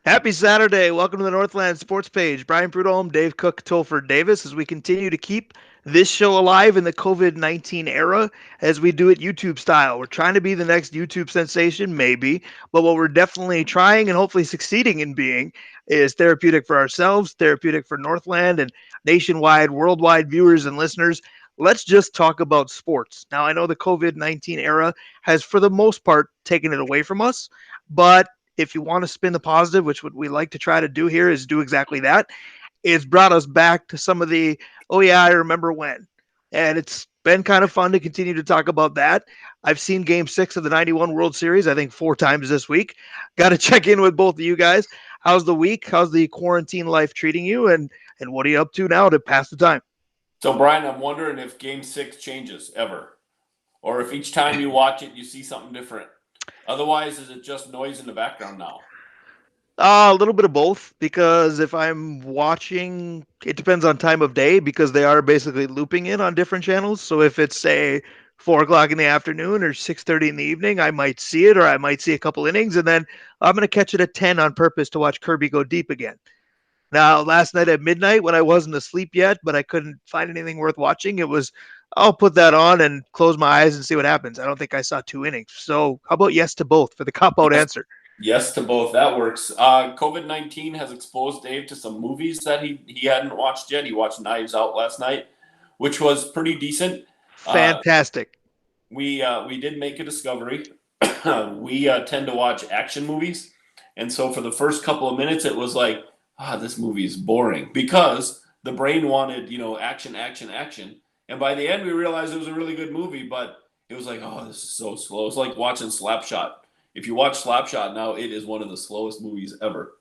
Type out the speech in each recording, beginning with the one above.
Happy Saturday. Welcome to the Northland Sports Page. Brian Prudhomme, Dave Cook, Topher Davis, as we continue to keep this show alive in the COVID-19 era as we do it YouTube style. We're trying to be the next YouTube sensation, maybe, but what we're definitely trying and hopefully succeeding in being is therapeutic for ourselves, therapeutic for Northland and nationwide, worldwide viewers and listeners. Let's just talk about sports. Now, I know the COVID-19 era has, for the most part, taken it away from us, but if you want to spin the positive, which what we like to try to do here is do exactly that, it's brought us back to some of the, oh yeah, I remember when. And it's been kind of fun to continue to talk about that. I've seen game 6 of the 91 World Series, I think 4 times this week. Got to check in with both of you guys. How's the week? How's the quarantine life treating you? And what are you up to now to pass the time? So, Brian, I'm wondering if game 6 changes ever, or if each time you watch it, you see something different. Otherwise, is it just noise in the background now? A little bit of both, because if I'm watching, it depends on time of day because they are basically looping it on different channels. So if it's say 4 o'clock in the afternoon or 6:30 in the evening, I might see it or I might see a couple innings, and then I'm gonna catch it at 10 on purpose to watch Kirby go deep again. Now, last night at midnight when I wasn't asleep yet, but I couldn't find anything worth watching, it was I'll put that on and close my eyes and see what happens. I don't think I saw 2 innings. So how about yes to both for the cop out answer? Yes to both. That works. COVID-19 has exposed Dave to some movies that he hadn't watched yet. He watched Knives Out last night, which was pretty decent. Fantastic. We did make a discovery. We tend to watch action movies, and so for the first couple of minutes, it was like, this movie is boring because the brain wanted, action, action, action. And by the end, we realized it was a really good movie, but it was like, this is so slow. It's like watching Slapshot. If you watch Slapshot now, it is one of the slowest movies ever.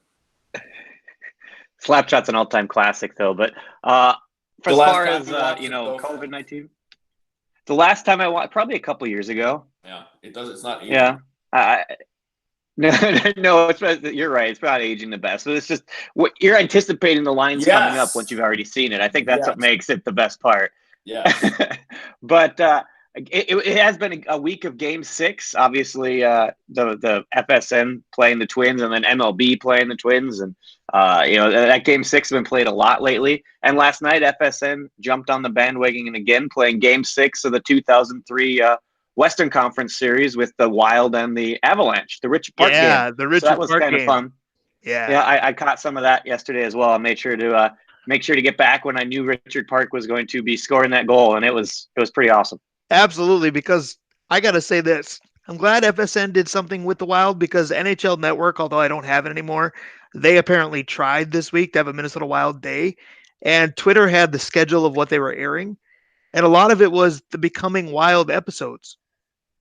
Slapshot's an all-time classic, though. But for as far as COVID-19, the last time I watched, probably a couple years ago. Yeah, it does. It's not aging. Yeah, no, you're right. It's not aging the best. But it's just what you're anticipating the lines coming up once you've already seen it. I think that's what makes it the best part. Yeah. But it has been a week of game 6. Obviously, the FSN playing the Twins and then MLB playing the Twins. And, that game 6 has been played a lot lately. And last night, FSN jumped on the bandwagon again, playing game 6 of the 2003 Western Conference Series with the Wild and the Avalanche, the Richard Park game. Yeah, the Richard Park game. So that was kind of fun. Yeah, I caught some of that yesterday as well. I made sure to get back when I knew Richard Park was going to be scoring that goal, and it was pretty awesome. Absolutely, because I got to say this. I'm glad FSN did something with the Wild because NHL Network, although I don't have it anymore, they apparently tried this week to have a Minnesota Wild day, and Twitter had the schedule of what they were airing, and a lot of it was the Becoming Wild episodes.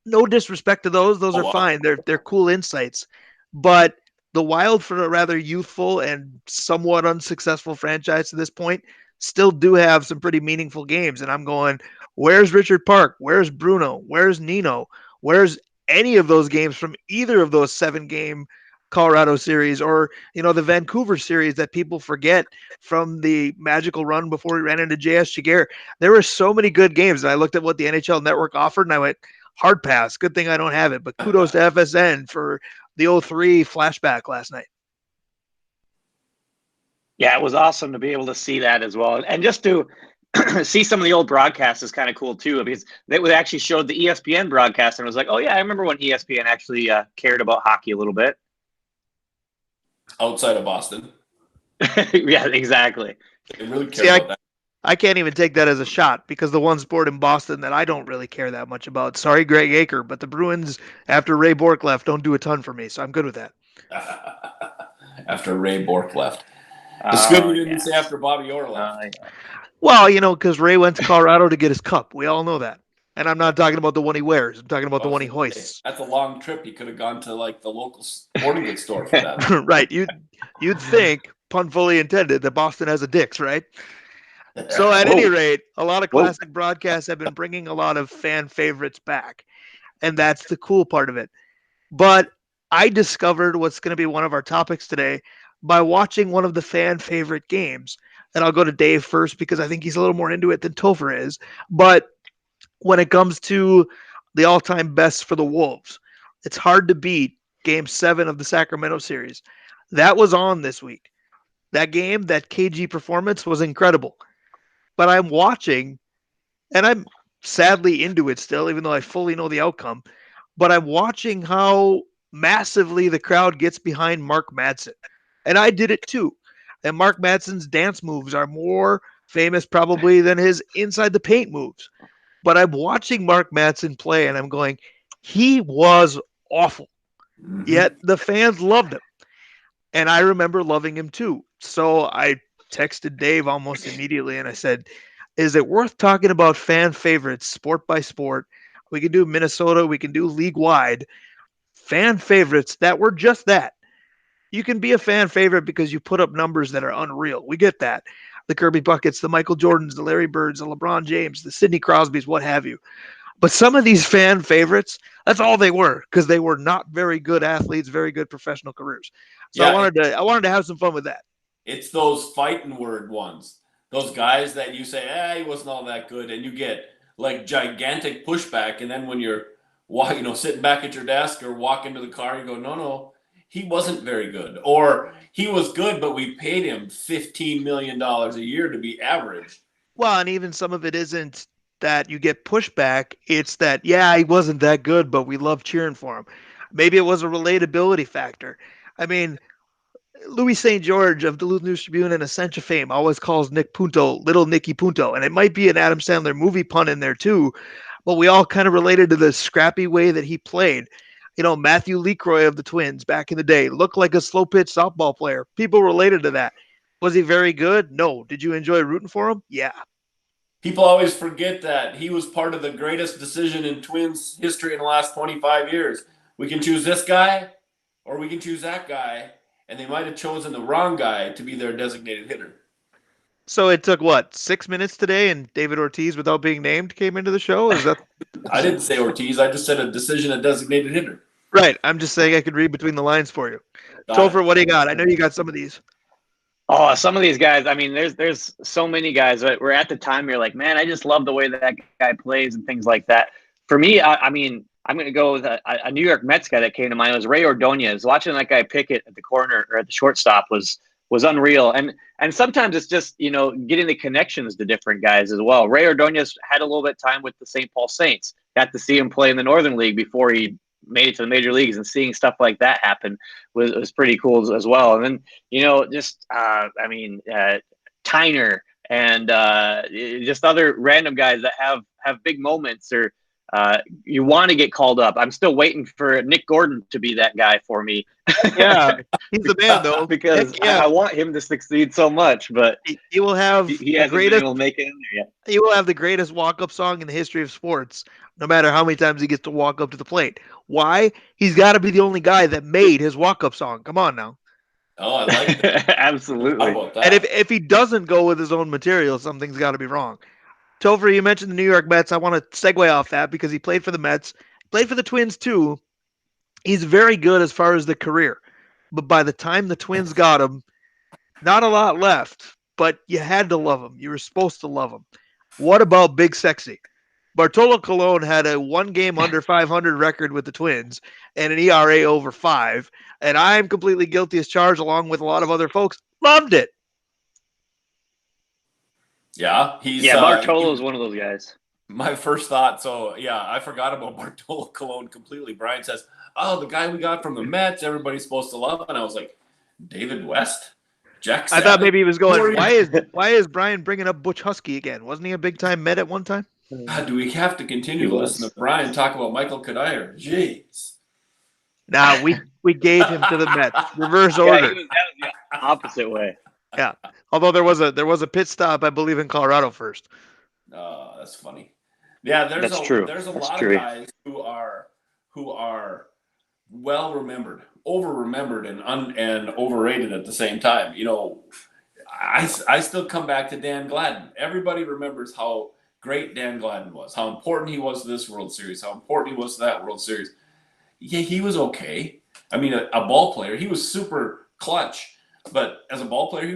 No disrespect to those are fine. They're cool insights, but the Wild, for a rather youthful and somewhat unsuccessful franchise to this point, still do have some pretty meaningful games, and I'm going, where's Richard Park? Where's Bruno? Where's Nino? Where's any of those games from either of those 7-game Colorado series or, the Vancouver series that people forget from the magical run before we ran into J.S. Chiguer? There were so many good games, and I looked at what the NHL Network offered, and I went, hard pass. Good thing I don't have it, but kudos to FSN for the 03 flashback last night. Yeah, it was awesome to be able to see that as well. And just to see some of the old broadcasts is kind of cool too, because they actually showed the ESPN broadcast and it was like, oh yeah, I remember when ESPN actually cared about hockey a little bit. Outside of Boston. Yeah, exactly. They really care about that. I can't even take that as a shot because the one sport in Boston that I don't really care that much about. Sorry, Greg Aker, but the Bruins, after Ray Bourque left, don't do a ton for me, so I'm good with that. After Ray Bourque left. It's good we didn't say after Bobby Orr left. Well, because Ray went to Colorado to get his cup. We all know that. And I'm not talking about the one he wears. I'm talking about the one he hoists. That's a long trip. He could have gone to, the local sporting goods store for that. Right. You'd think, pun fully intended, that Boston has a Dick's, right? So at any rate, a lot of classic broadcasts have been bringing a lot of fan favorites back. And that's the cool part of it. But I discovered what's going to be one of our topics today by watching one of the fan favorite games. And I'll go to Dave first because I think he's a little more into it than Topher is. But when it comes to the all-time best for the Wolves, it's hard to beat Game 7 of the Sacramento series. That was on this week. That game, that KG performance was incredible. But I'm watching, and I'm sadly into it still, even though I fully know the outcome. But I'm watching how massively the crowd gets behind Mark Madsen. And I did it too. And Mark Madsen's dance moves are more famous probably than his inside the paint moves. But I'm watching Mark Madsen play and I'm going, he was awful. Mm-hmm. Yet the fans loved him. And I remember loving him too. So I texted Dave almost immediately and I said, is it worth talking about fan favorites, sport by sport? We can do Minnesota, we can do league wide. Fan favorites that were just that. You can be a fan favorite because you put up numbers that are unreal. We get that. The Kirby Buckets, the Michael Jordans, the Larry Birds, the LeBron James, the Sidney Crosbys, what have you. But some of these fan favorites, that's all they were because they were not very good athletes, very good professional careers. So Yeah, I wanted to have some fun with that. it's those fighting word ones. Those guys that you say, he wasn't all that good, and you get like gigantic pushback, and then when you're sitting back at your desk or walking to the car, you go, no, he wasn't very good, or he was good, but we paid him $15 million a year to be average. Well, and even some of it isn't that you get pushback. It's that, yeah, he wasn't that good, but we love cheering for him. Maybe it was a relatability factor. I mean, Louis St. George of Duluth News Tribune and Essentia fame always calls Nick Punto Little Nicky Punto. And it might be an Adam Sandler movie pun in there too, but we all kind of related to the scrappy way that he played. Matthew Lecroy of the Twins back in the day looked like a slow pitch softball player. People related to that. Was he very good? No. Did you enjoy rooting for him? Yeah. People always forget that he was part of the greatest decision in Twins history in the last 25 years. We can choose this guy or we can choose that guy, and they might have chosen the wrong guy to be their designated hitter. So it took what, 6 minutes today, and David Ortiz, without being named, came into the show? Is that I didn't say Ortiz. I just said a decision, a designated hitter. right? I'm just saying I could read between the lines for you. Got Topher, it. what do you got? I know you got some of these. Oh, some of these guys. I mean, there's so many guys. But we're at the time you're like, man, I just love the way that guy plays and things like that. For me, I mean, I'm going to go with a New York Mets guy that came to mind. It was Ray Ordonez. Watching that guy pick it at the corner or at the shortstop was unreal. And sometimes it's just getting the connections to different guys as well. Ray Ordonez had a little bit of time with the St. Paul Saints. Got to see him play in the Northern League before he made it to the major leagues, and seeing stuff like that happen was pretty cool as well. And then Tyner and just other random guys that have big moments, or you want to get called up. I'm still waiting for Nick Gordon to be that guy for me. Yeah, he's the man though. Because yeah. I want him to succeed so much, but he will have he the hasn't been greatest. able to make it in there yet. He will have the greatest walk-up song in the history of sports, no matter how many times he gets to walk up to the plate. Why? He's got to be the only guy that made his walk-up song. Come on now. Oh, I like that. Absolutely. How about that? And if he doesn't go with his own material, something's got to be wrong. Topher, you mentioned the New York Mets. I want to segue off that because he played for the Mets, played for the Twins too. He's very good as far as the career, but by the time the Twins got him, not a lot left. But you had to love him. You were supposed to love him. What about Big Sexy? Bartolo Colon had a 1 game under 500 record with the Twins and an ERA over 5. And I'm completely guilty as charged, along with a lot of other folks. Loved it. Yeah, Bartolo's one of those guys. My first thought. So yeah, I forgot about Bartolo Colon completely. Brian says, "Oh, the guy we got from the Mets, everybody's supposed to love," and I was like, "David West, Jack." I thought maybe he was going, why is Brian bringing up Butch Husky again? Wasn't he a big time Met at one time? God, do we have to continue to listen to Brian talk about Michael Kadire? Jeez. Nah, we gave him to the Mets. Reverse order. That was the opposite way. Yeah. Although there was a pit stop, I believe, in Colorado first. Oh, that's funny. Yeah, That's true. There's a That's lot true. of guys who are well remembered, over remembered, and overrated at the same time. I still come back to Dan Gladden. Everybody remembers how great Dan Gladden was, how important he was to this World Series, how important he was to that World Series. Yeah, he was okay. I mean, a ball player, he was super clutch, but as a ball player, he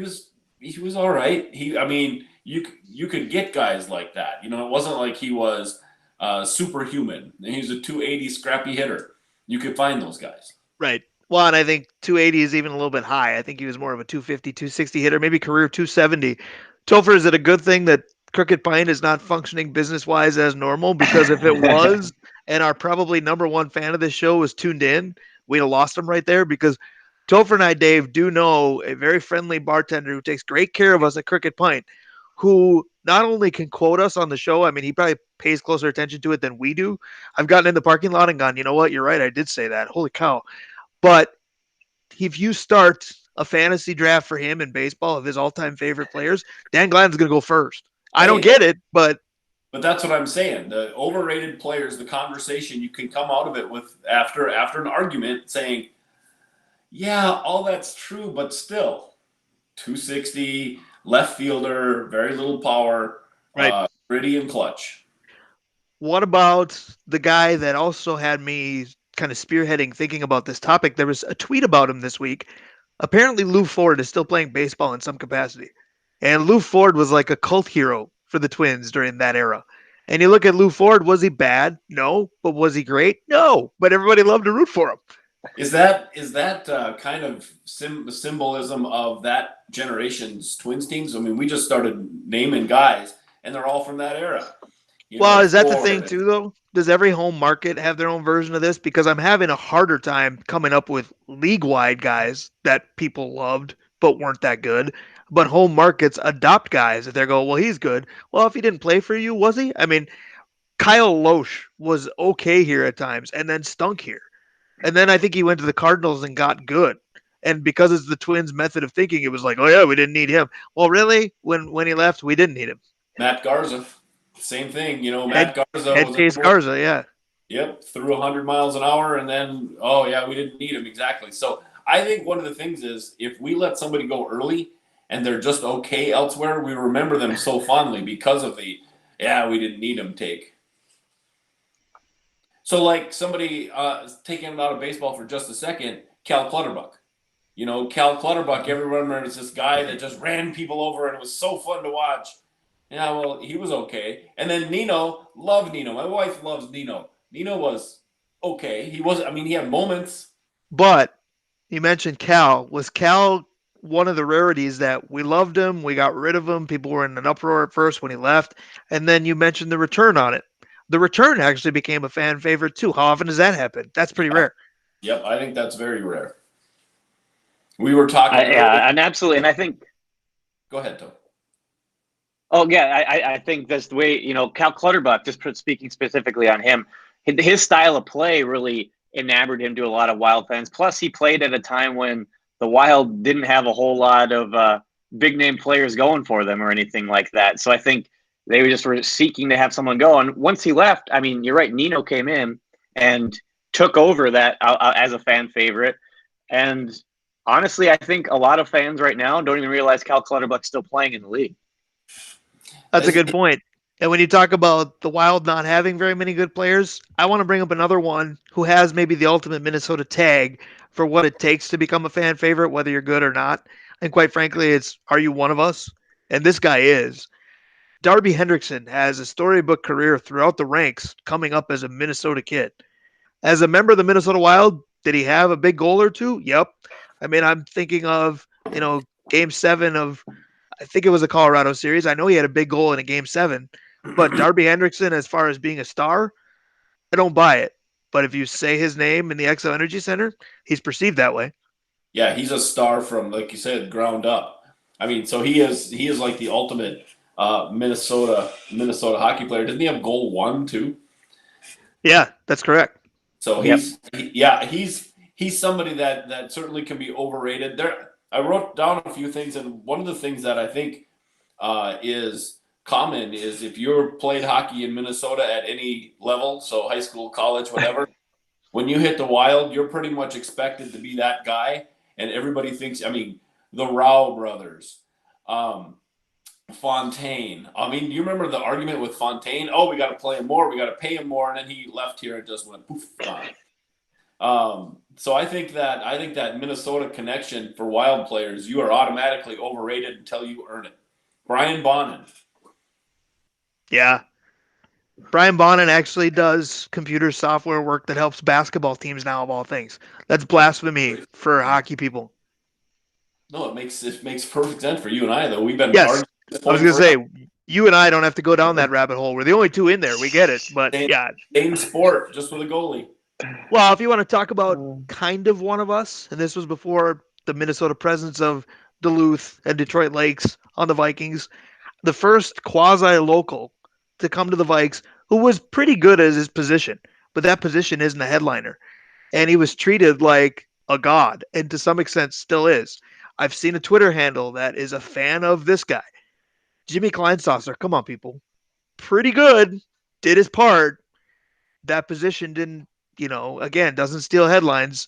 was all right. You could get guys like that. It wasn't like he was superhuman. He was a 280 scrappy hitter. You could find those guys. Right. Well, and I think 280 is even a little bit high. I think he was more of a 250, 260 hitter, maybe career 270. Topher, is it a good thing that Crooked Pine is not functioning business wise as normal? Because if it was, and our probably number one fan of this show was tuned in, we'd have lost him right there. Because Topher and I, Dave, do know a very friendly bartender who takes great care of us at Crooked Pine, who not only can quote us on the show, I mean, he probably pays closer attention to it than we do. I've gotten in the parking lot and gone, you know what? You're right. I did say that. Holy cow. But if you start a fantasy draft for him in baseball of his all-time favorite players, Dan Gladden's going to go first. I don't Hey, get it, but that's what I'm saying. The overrated players, the conversation you can come out of it with after an argument saying, yeah, all that's true, but still 260, left fielder, very little power, right. gritty and clutch. What about the guy that also had me kind of spearheading thinking about this topic? There was a tweet about him this week. Apparently, Lou Ford is still playing baseball in some capacity. And Lou Ford was like a cult hero for the Twins during that era. And you look at Lou Ford, was he bad? No. But was he great? No. But everybody loved to root for him. Is that kind of symbolism of that generation's Twins teams? I mean, we just started naming guys, and they're all from that era. Well, is that the thing Ford. too, though? Does every home market have their own version of this? Because I'm having a harder time coming up with league-wide guys that people loved but weren't that good. But home markets adopt guys that they go, well, he's good. Well, if he didn't play for you, was he? I mean, Kyle Loesch was okay here at times and then stunk here. And then I think he went to the Cardinals and got good. And because it's the Twins' method of thinking, it was like, oh yeah, we didn't need him. Well, really, when he left, we didn't need him. Matt Garza, same thing. Head, Matt Garza head was case Garza, yeah. Yep, threw 100 miles an hour, and then oh yeah, we didn't need him exactly. So I think one of the things is if we let somebody go early and they're just okay elsewhere, we remember them so fondly because of the we didn't need him take. So like somebody taking it out of baseball for just a second, Cal Clutterbuck. Cal Clutterbuck, everyone remembers this guy that just ran people over and it was so fun to watch. Yeah, well, he was okay. And then Nino, love Nino. My wife loves Nino. Nino was okay. He had moments. But you mentioned Cal. Was Cal one of the rarities that we loved him, we got rid of him, people were in an uproar at first when he left, and then you mentioned the return on it. The return actually became a fan favorite too. How often does that happen? That's pretty rare. Yep, I think that's very rare. We were talking. And absolutely, and I think. Go ahead, Tom. Oh yeah, I think that's the way Cal Clutterbuck. Just speaking specifically on him, his style of play really enamored him to a lot of Wild fans. Plus, he played at a time when the Wild didn't have a whole lot of big name players going for them or anything like that. So I think they were seeking to have someone go. And once he left, I mean, you're right. Nino came in and took over that as a fan favorite. And honestly, I think a lot of fans right now don't even realize Cal Clutterbuck's still playing in the league. That's a good point. And when you talk about the Wild not having very many good players, I want to bring up another one who has maybe the ultimate Minnesota tag for what it takes to become a fan favorite, whether you're good or not. And quite frankly, it's, are you one of us? And this guy is. Darby Hendrickson has a storybook career throughout the ranks coming up as a Minnesota kid. As a member of the Minnesota Wild, did he have a big goal or two? Yep. I mean, I'm thinking of, game 7 of, I think it was a Colorado series. I know he had a big goal in a game 7, but Darby Hendrickson, as far as being a star, I don't buy it. But if you say his name in the Exo Energy Center, he's perceived that way. Yeah, he's a star from, like you said, ground up. I mean, so he is like the ultimate Minnesota hockey player. Doesn't he have goal 1 too? Yeah, that's correct. So he's somebody that certainly can be overrated. There, I wrote down a few things, and one of the things that I think is common is if you're played hockey in Minnesota at any level, so high school, college, whatever, when you hit the Wild, you're pretty much expected to be that guy, and everybody thinks. I mean, the Rao brothers, Fontaine. I mean, you remember the argument with Fontaine? Oh, we got to play him more. We got to pay him more, and then he left here and just went poof, gone. So I think that Minnesota connection for Wild players, you are automatically overrated until you earn it. Brian Bonin. Yeah. Brian Bonin actually does computer software work that helps basketball teams now, of all things. That's blasphemy for hockey people. No, it makes perfect sense for you and I though. We've been Yes, arguing this I was point gonna forever. say you and I don't have to go down that rabbit hole. We're the only two in there. We get it, but Same, yeah. same sport, just with a goalie. Well, if you want to talk about kind of one of us, and this was before the Minnesota presence of Duluth and Detroit Lakes on the Vikings, the first quasi local to come to the Vikes, who was pretty good at his position, but that position isn't a headliner. And he was treated like a god, and to some extent still is. I've seen a Twitter handle that is a fan of this guy, Jimmy Kleinsasser. Come on, people. Pretty good. Did his part. That position didn't, again, doesn't steal headlines.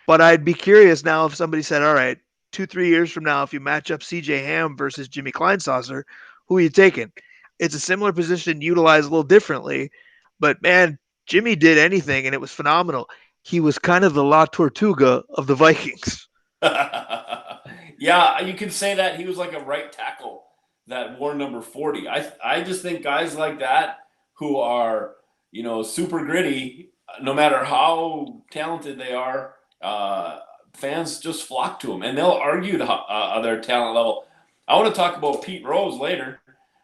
But I'd be curious now if somebody said, all right, 2, 3 years from now, if you match up CJ Ham versus Jimmy Kleinsasser, who are you taking? It's a similar position utilized a little differently, but man, Jimmy did anything and it was phenomenal. He was kind of the La Tortuga of the Vikings. Yeah, you can say that he was like a right tackle that wore number 40. I just think guys like that who are, super gritty, no matter how talented they are, fans just flock to them and they'll argue their talent level. I want to talk about Pete Rose later.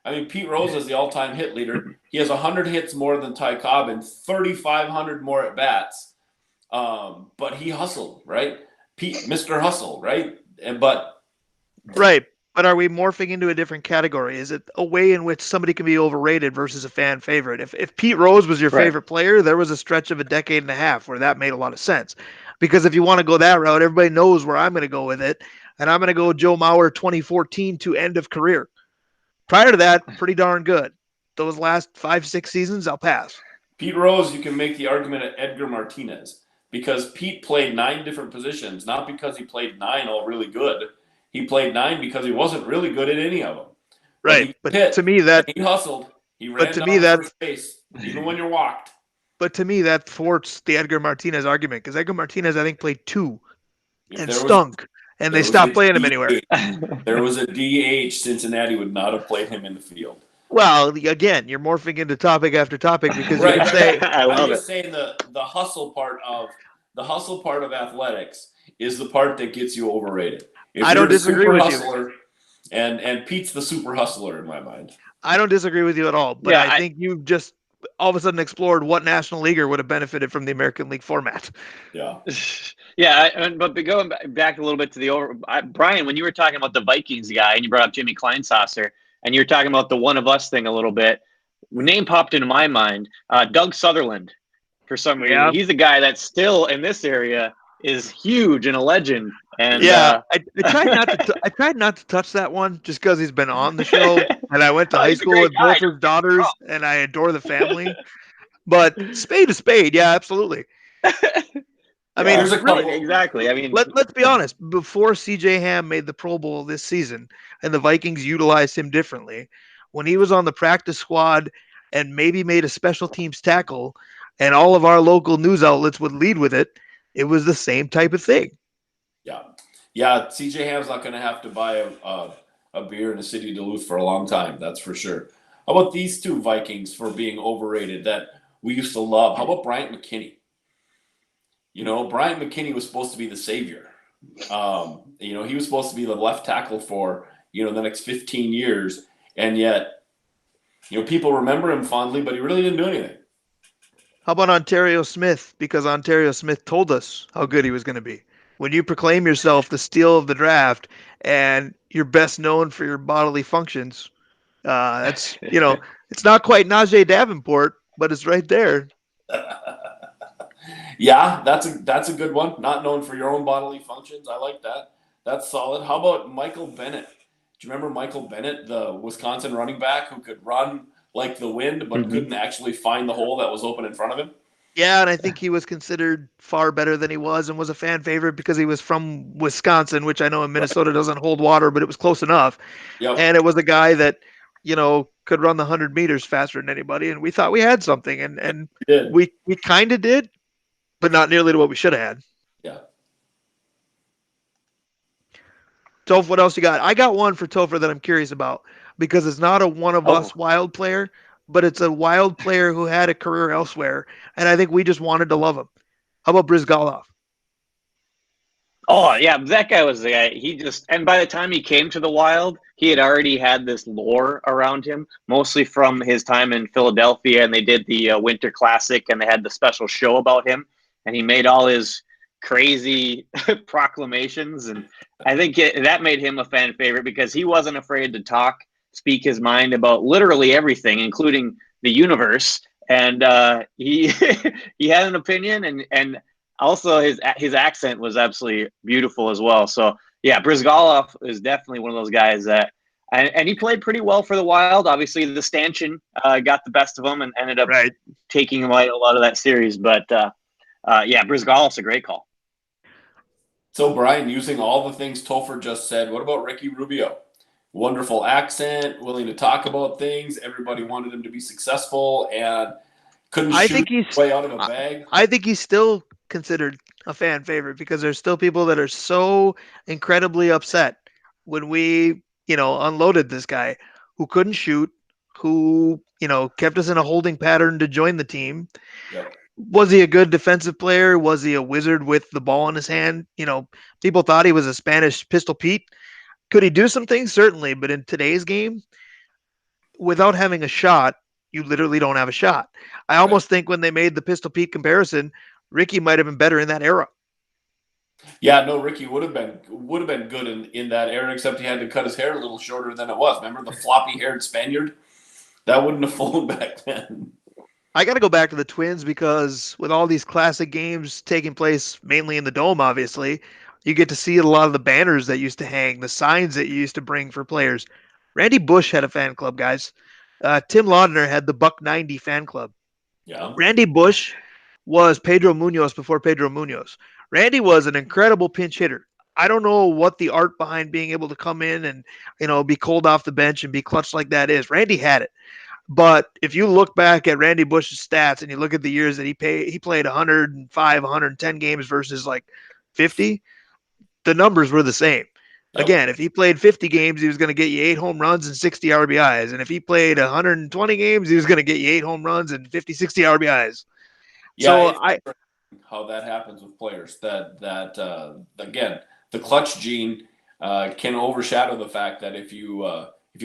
I mean, Pete Rose is the all-time hit leader. He has 100 hits more than Ty Cobb and 3,500 more at bats. But he hustled, right? Pete, Mr. Hustle, right? But Right. But are we morphing into a different category? Is it a way in which somebody can be overrated versus a fan favorite? If Pete Rose was your Right. favorite player, there was a stretch of a decade and a half where that made a lot of sense. Because if you want to go that route, everybody knows where I'm going to go with it. And I'm going to go Joe Mauer 2014 to end of career. Prior to that, pretty darn good. Those last 5, 6 seasons, I'll pass. Pete Rose, you can make the argument at Edgar Martinez because Pete played 9 different positions, not because he played 9 all really good. He played 9 because he wasn't really good at any of them. But Right. he hit, and he hustled, he but ran to me down that's first base, even when you're walked. but to me that thwarts the Edgar Martinez argument because Edgar Martinez I think played 2 If and there was stunk, and they there was a stopped playing him anywhere. DH, there was a DH, Cincinnati would not have played him in the field. Well, again, you're morphing into topic after topic because you Right, can right, say, right. I I'm love it. just saying the hustle part of athletics is the part that gets you overrated. If I you're don't the disagree super with you. hustler, and Pete's the super hustler in my mind. I don't disagree with you at all, but Yeah, I think you've just all of a sudden explored what national leaguer would have benefited from the American League format. Yeah. yeah. But going back a little bit to Brian, when you were talking about the Vikings guy and you brought up Jimmy Kleinsasser, and you're talking about the one of us thing a little bit, name popped into my mind. Doug Sutherland, for some reason, Yeah. he's the guy that still in this area is huge and a legend. And Yeah, I tried not to. I tried not to touch that one just because he's been on the show, and I went to oh, high he's a school great with guy. both his daughters, and I adore the family. But spade to spade, yeah, absolutely. I Yeah, mean, Here's a really, couple. exactly. I mean, let's be honest. Before CJ Ham made the Pro Bowl this season, and the Vikings utilized him differently, when he was on the practice squad and maybe made a special teams tackle, and all of our local news outlets would lead with it, it was the same type of thing. Yeah. Yeah. CJ Ham's not going to have to buy a beer in the city of Duluth for a long time. That's for sure. How about these two Vikings for being overrated that we used to love? How about Bryant McKinney? Bryant McKinney was supposed to be the savior. He was supposed to be the left tackle for, the next 15 years. And yet, people remember him fondly, but he really didn't do anything. How about Ontario Smith? Because Ontario Smith told us how good he was going to be. When you proclaim yourself the steal of the draft and you're best known for your bodily functions, it's not quite Najee Davenport, but it's right there. Yeah, that's a good one. Not known for your own bodily functions. I like that. That's solid. How about Michael Bennett? Do you remember Michael Bennett, the Wisconsin running back who could run like the wind but couldn't actually find the hole that was open in front of him? Yeah, and I think he was considered far better than he was and was a fan favorite because he was from Wisconsin, which I know in Right. Minnesota doesn't hold water, but it was close enough. Yep. And it was a guy that, could run the 100 meters faster than anybody. And we thought we had something. And He did. we kind of did, but not nearly to what we should have had. Yeah. Toph, what else you got? I got one for Topher that I'm curious about because it's not a one of oh, us wild player, but it's a Wild player who had a career elsewhere, and I think we just wanted to love him. How about Brizgalov? Oh yeah, that guy was the guy. He just, and by the time he came to the Wild, he had already had this lore around him, mostly from his time in Philadelphia, and they did the Winter Classic, and they had the special show about him, and he made all his crazy proclamations, and I think that made him a fan favorite because he wasn't afraid to talk, speak his mind about literally everything, including the universe, and he he had an opinion, and also his accent was absolutely beautiful as well. So yeah, Brizgalov is definitely one of those guys that, and he played pretty well for the Wild. Obviously, the stanchion got the best of him and ended up Right. taking away a lot of that series. But yeah, Brizgalov's a great call. So, Brian, using all the things Topher just said, what about Ricky Rubio? Wonderful accent, willing to talk about things. Everybody wanted him to be successful and couldn't I shoot think he's his way out of a bag. I think he's still considered a fan favorite because there's still people that are so incredibly upset when we, unloaded this guy who couldn't shoot, who, kept us in a holding pattern to join the team. Yep. Was he a good defensive player? Was he a wizard with the ball in his hand? People thought he was a Spanish Pistol Pete. Could he do some things? Certainly, but in today's game, without having a shot, you literally don't have a shot. I Right. almost think when they made the Pistol Pete comparison, Ricky might have been better in that era. Yeah, no, Ricky would have been good in that era, except he had to cut his hair a little shorter than it was. Remember the floppy haired Spaniard? That wouldn't have flown back then. I got to go back to the Twins because with all these classic games taking place mainly in the Dome, obviously, you get to see a lot of the banners that used to hang, the signs that you used to bring for players. Randy Bush had a fan club, guys. Tim Laudner had the Buck 90 fan club. Yeah. Randy Bush was Pedro Munoz before Pedro Munoz. Randy was an incredible pinch hitter. I don't know what the art behind being able to come in and be cold off the bench and be clutch like that is. Randy had it. But if you look back at Randy Bush's stats and you look at the years that he played 105, 110 games versus like 50, the numbers were the same. Yep. Again, if he played 50 games, he was going to get you 8 home runs and 60 RBIs. And if he played 120 games, he was going to get you 8 home runs and 50, 60 RBIs. Yeah, So it's how that happens with players. That again, the clutch gene can overshadow the fact that if you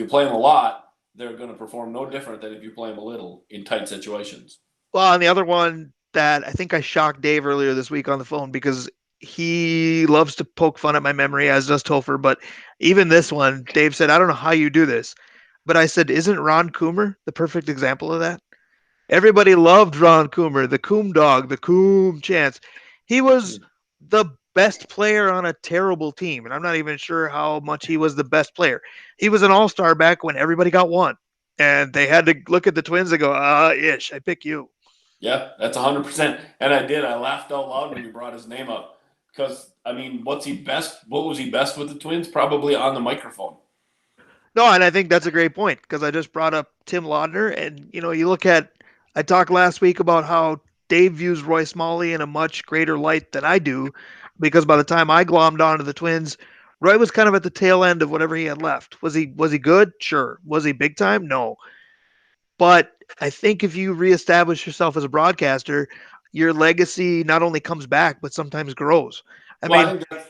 play them a lot, they're going to perform no different than if you play them a little in tight situations. Well, and the other one that I think I shocked Dave earlier this week on the phone because he loves to poke fun at my memory, as does Topher. But even this one, Dave said, I don't know how you do this. But I said, isn't Ron Coomer the perfect example of that? Everybody loved Ron Coomer, the Coom dog, the Coom chance. He was the best player on a terrible team. And I'm not even sure how much he was the best player. He was an all-star back when everybody got one. And they had to look at the Twins and go, ish, I pick you. Yeah, that's 100%. And I did. I laughed out loud when you brought his name up because I mean, what's he best? What was he best with the Twins? Probably on the microphone. No, and I think that's a great point because I just brought up Tim Laudner, and you look at. I talked last week about how Dave views Roy Smalley in a much greater light than I do, because by the time I glommed onto the Twins, Roy was kind of at the tail end of whatever he had left. Was he good? Sure. Was he big time? No. But I think if you reestablish yourself as a broadcaster, your legacy not only comes back but sometimes grows. I Well, I mean, think that's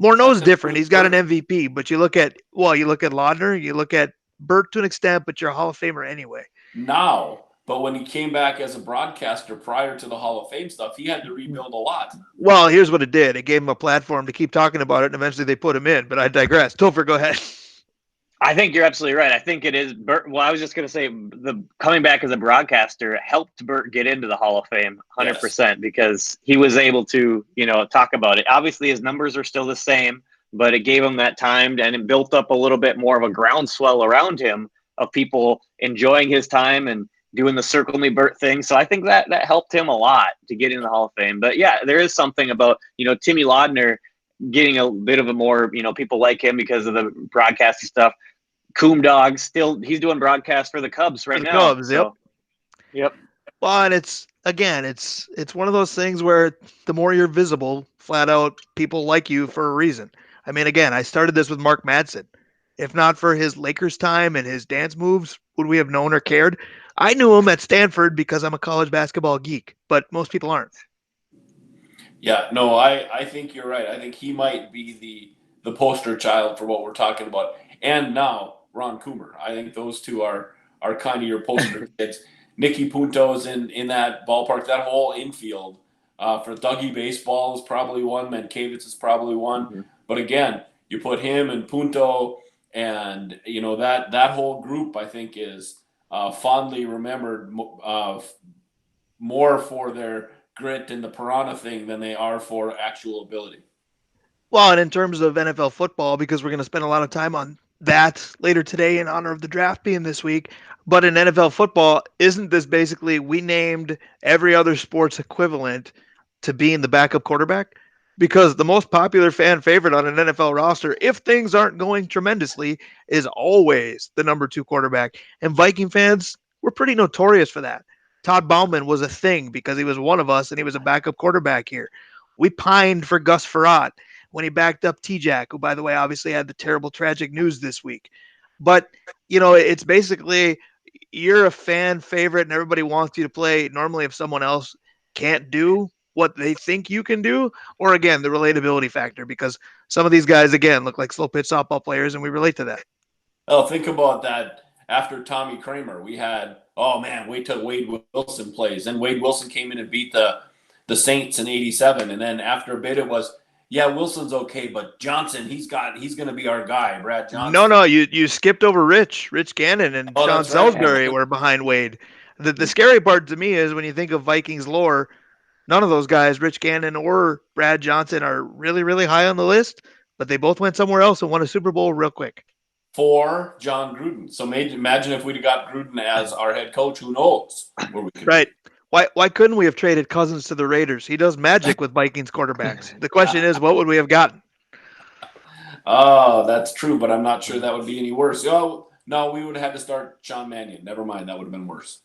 Morneau's it different. with He's got an Bert. MVP, but you look at Laudner, you look at Burt to an extent, but you're a Hall of Famer anyway. Now. But when he came back as a broadcaster prior to the Hall of Fame stuff, he had to rebuild a lot. Well, here's what it did. It gave him a platform to keep talking about it, and eventually they put him in. But I digress. Topher, go ahead. I think you're absolutely right. I think it is Bert. Well, I was just going to say the coming back as a broadcaster helped Bert get into the Hall of Fame Yes. 100% because he was able to, talk about it. Obviously, his numbers are still the same, but it gave him that time and it built up a little bit more of a groundswell around him of people enjoying his time and doing the circle me Bert thing. So I think that helped him a lot to get into the Hall of Fame. But yeah, there is something about, Timmy Laudner getting a bit of a more, people like him because of the broadcasting stuff. Coom Dog still he's doing broadcast for the Cubs For right the now. Cubs, yep. So yep. Well, and it's one of those things where the more you're visible, flat out, people like you for a reason. I mean, again, I started this with Mark Madsen. If not for his Lakers time and his dance moves, would we have known or cared? I knew him at Stanford because I'm a college basketball geek, but most people aren't. Yeah, no, I think you're right. I think he might be the poster child for what we're talking about. And now Ron Coomer. I think those two are kind of your poster kids. Nicky Punto's in that ballpark. That whole infield for Dougie Baseball is probably one. Mankiewicz is probably one. Mhm. But again, you put him and Punto, and that whole group. I think is fondly remembered more for their grit and the piranha thing than they are for actual ability. Well, and in terms of NFL football, because we're going to spend a lot of time on that later today in honor of the draft being this week. But in NFL football, isn't this basically we named every other sports equivalent to being the backup quarterback? Because the most popular fan favorite on an NFL roster, if things aren't going tremendously, is always the number two quarterback. And Viking fans, we're pretty notorious for that. Todd Bauman was a thing because he was one of us and he was a backup quarterback here. We pined for Gus Frerotte when he backed up T-Jack, who, by the way, obviously had the terrible tragic news this week. But, it's basically you're a fan favorite and everybody wants you to play. Normally, if someone else can't do what they think you can do, or again, the relatability factor, because some of these guys, again, look like slow pitch softball players and we relate to that. Well, think about that. After Tommy Kramer, we had, oh man, wait till Wade Wilson plays. Then Wade Wilson came in and beat the Saints in '87, and then after a bit, it was, yeah, Wilson's okay, but Johnson, he's going to be our guy, Brad No, Johnson. no, you skipped over Rich Gannon and Oh, Sean that's right. Salisbury were behind Wade. The scary part to me is when you think of Vikings lore, none of those guys, Rich Gannon or Brad Johnson, are really, really high on the list, but they both went somewhere else and won a Super Bowl real quick. For John Gruden. So imagine if we'd have got Gruden as our head coach. Who knows where we could Right. be? Why couldn't we have traded Cousins to the Raiders? He does magic with Vikings quarterbacks. The question is, what would we have gotten? Oh, that's true, but I'm not sure that would be any worse. Oh, no, we would have had to start Sean Mannion. Never mind, that would have been worse.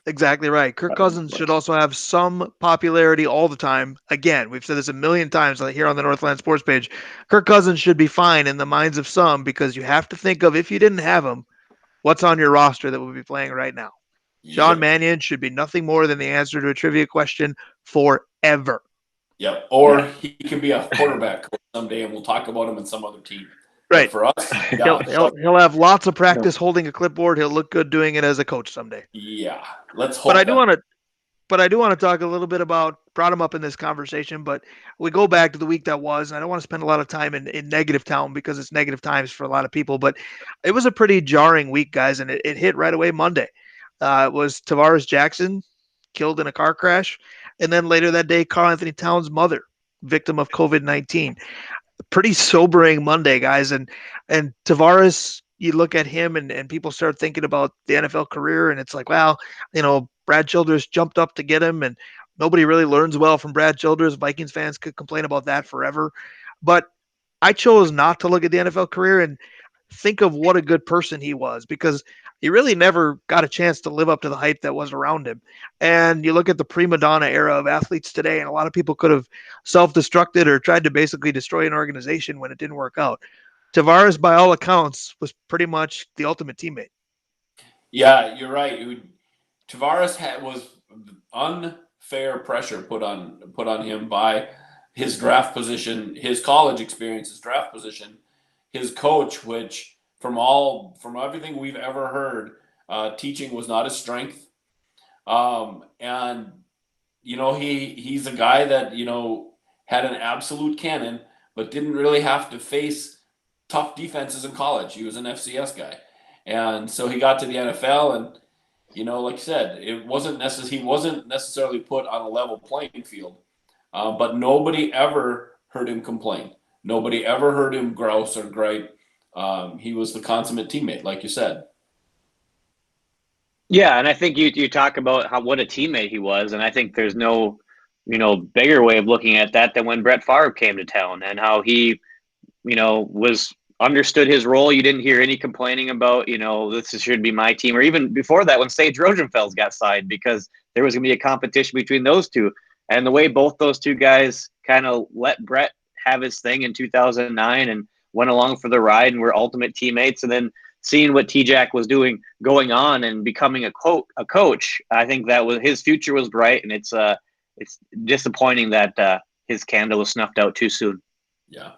Exactly right. Kirk Cousins should also have some popularity all the time. Again, we've said this a million times here on the Northland Sports page. Kirk Cousins should be fine in the minds of some because you have to think of if you didn't have him, what's on your roster that would be playing right now. Sean Yep. Mannion should be nothing more than the answer to a trivia question forever. Yep. Or he can be a quarterback coach someday, and we'll talk about him in some other team. But Right. for us, He'll, yeah, he'll, he'll have lots of practice holding a clipboard. He'll look good doing it as a coach someday. yeah. Let's But hope I do that. want to but I do want to talk a little bit about brought him up in this conversation, but we go back to the week that was, and I don't want to spend a lot of time in negative town because it's negative times for a lot of people, but it was a pretty jarring week, guys, and it hit right away Monday. It was Tavares Jackson killed in a car crash, and then later that day, Carl Anthony Towns' mother, victim of COVID-19. Pretty sobering Monday, guys, and Tavares. You look at him and people start thinking about the NFL career, and it's like, wow, Brad Childress jumped up to get him, and nobody really learns well from Brad Childress. Vikings fans could complain about that forever. But I chose not to look at the NFL career and think of what a good person he was because he really never got a chance to live up to the hype that was around him. And you look at the prima donna era of athletes today, and a lot of people could have self destructed or tried to basically destroy an organization when it didn't work out. Tavares, by all accounts, was pretty much the ultimate teammate. Yeah, you're right. Tavares was unfair pressure put on him by his draft position, his college experience, his draft position, his coach, which from everything we've ever heard, teaching was not his strength. And he's a guy that had an absolute cannon, but didn't really have to face tough defenses in college. He was an FCS guy, and so he got to the NFL, and like I said, he wasn't necessarily put on a level playing field, but nobody ever heard him complain. Nobody ever heard him grouse or gripe. He was the consummate teammate, like you said. Yeah, and I think you talk about what a teammate he was, and I think there's no, bigger way of looking at that than when Brett Favre came to town and how he, was understood his role. You didn't hear any complaining about, this should be my team, or even before that when Sage Rosenfels got signed because there was going to be a competition between those two. And the way both those two guys kind of let Brett have his thing in 2009 and went along for the ride and were ultimate teammates, and then seeing what T-Jack was doing, going on and becoming a coach, I think that was his future was bright, and it's disappointing that his candle was snuffed out too soon. Yeah.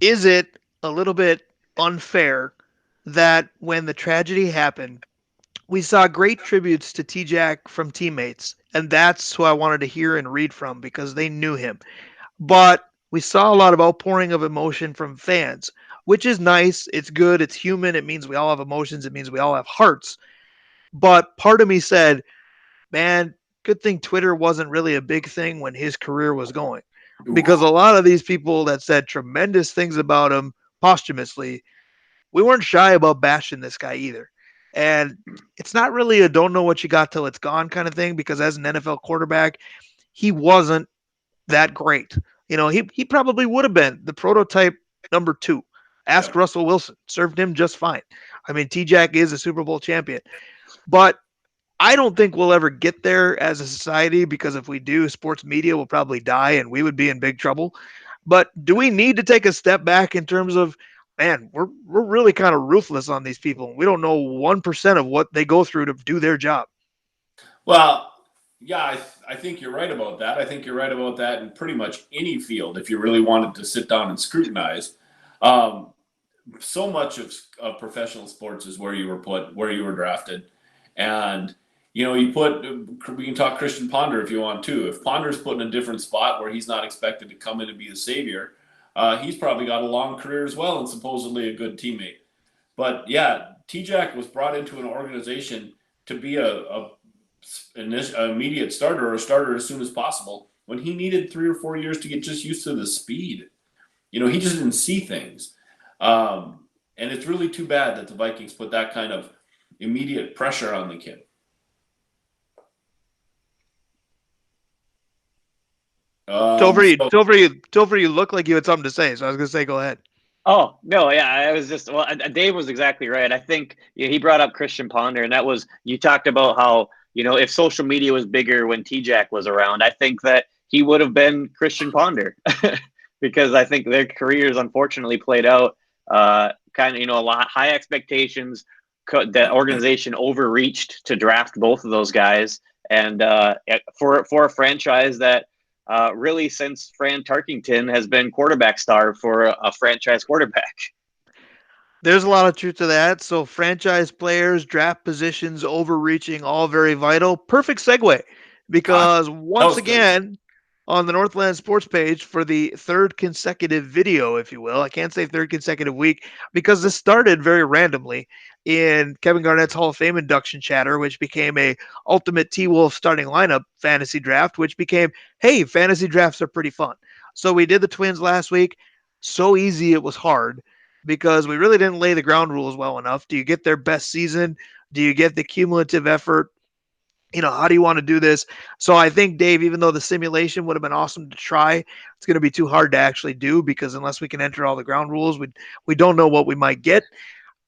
Is it a little bit unfair that when the tragedy happened, we saw great tributes to T Jack from teammates, and that's who I wanted to hear and read from because they knew him. But we saw a lot of outpouring of emotion from fans, which is nice. It's good. It's human. It means we all have emotions. It means we all have hearts. But part of me said, man, good thing Twitter wasn't really a big thing when his career was going. Because Ooh. a lot of these people that said tremendous things about him posthumously, we weren't shy about bashing this guy either. And it's not really a don't know what you got till it's gone kind of thing because as an NFL quarterback, he wasn't that great. He probably would have been the prototype number 2. Ask Yep. Russell Wilson. Served him just fine. I mean, T Jack is a Super Bowl champion. But I don't think we'll ever get there as a society because if we do, sports media will probably die and we would be in big trouble. But do we need to take a step back in terms of, man, we're really kind of ruthless on these people. We don't know 1% of what they go through to do their job. Well, yeah, I think you're right about that. I think you're right about that in pretty much any field if you really wanted to sit down and scrutinize. Um, so much of professional sports is where you were put, where you were drafted. And, we can talk Christian Ponder if you want to. If Ponder's put in a different spot where he's not expected to come in and be the savior, he's probably got a long career as well and supposedly a good teammate. But yeah, T-Jack was brought into an organization to be a immediate starter or a starter as soon as possible when he needed 3 or 4 years to get just used to the speed. He just didn't see things. And it's really too bad that the Vikings put that kind of immediate pressure on the kid. Topher, you look like you had something to say, so I was going to say, go ahead. Oh no, yeah, I was just Dave was exactly right. I think he brought up Christian Ponder, and that was you talked about how if social media was bigger when T-Jack was around, I think that he would have been Christian Ponder because I think their careers unfortunately played out kind of a lot high expectations. That organization overreached to draft both of those guys, and for a franchise that. Really, since Fran Tarkington has been quarterback star for a franchise quarterback. There's a lot of truth to that. So franchise players, draft positions, overreaching, all very vital. Perfect segue Gosh, because that once was good. again, on the Northland Sports page for the third consecutive video, if you will. I can't say third consecutive week because this started very randomly in Kevin Garnett's Hall of Fame induction chatter, which became a Ultimate T-Wolf starting lineup fantasy draft, which became, hey, fantasy drafts are pretty fun. So we did the Twins last week. So easy it was hard because we really didn't lay the ground rules well enough. Do you get their best season? Do you get the cumulative effort? How do you want to do this? So I think, Dave, even though the simulation would have been awesome to try, it's going to be too hard to actually do because unless we can enter all the ground rules, we don't know what we might get.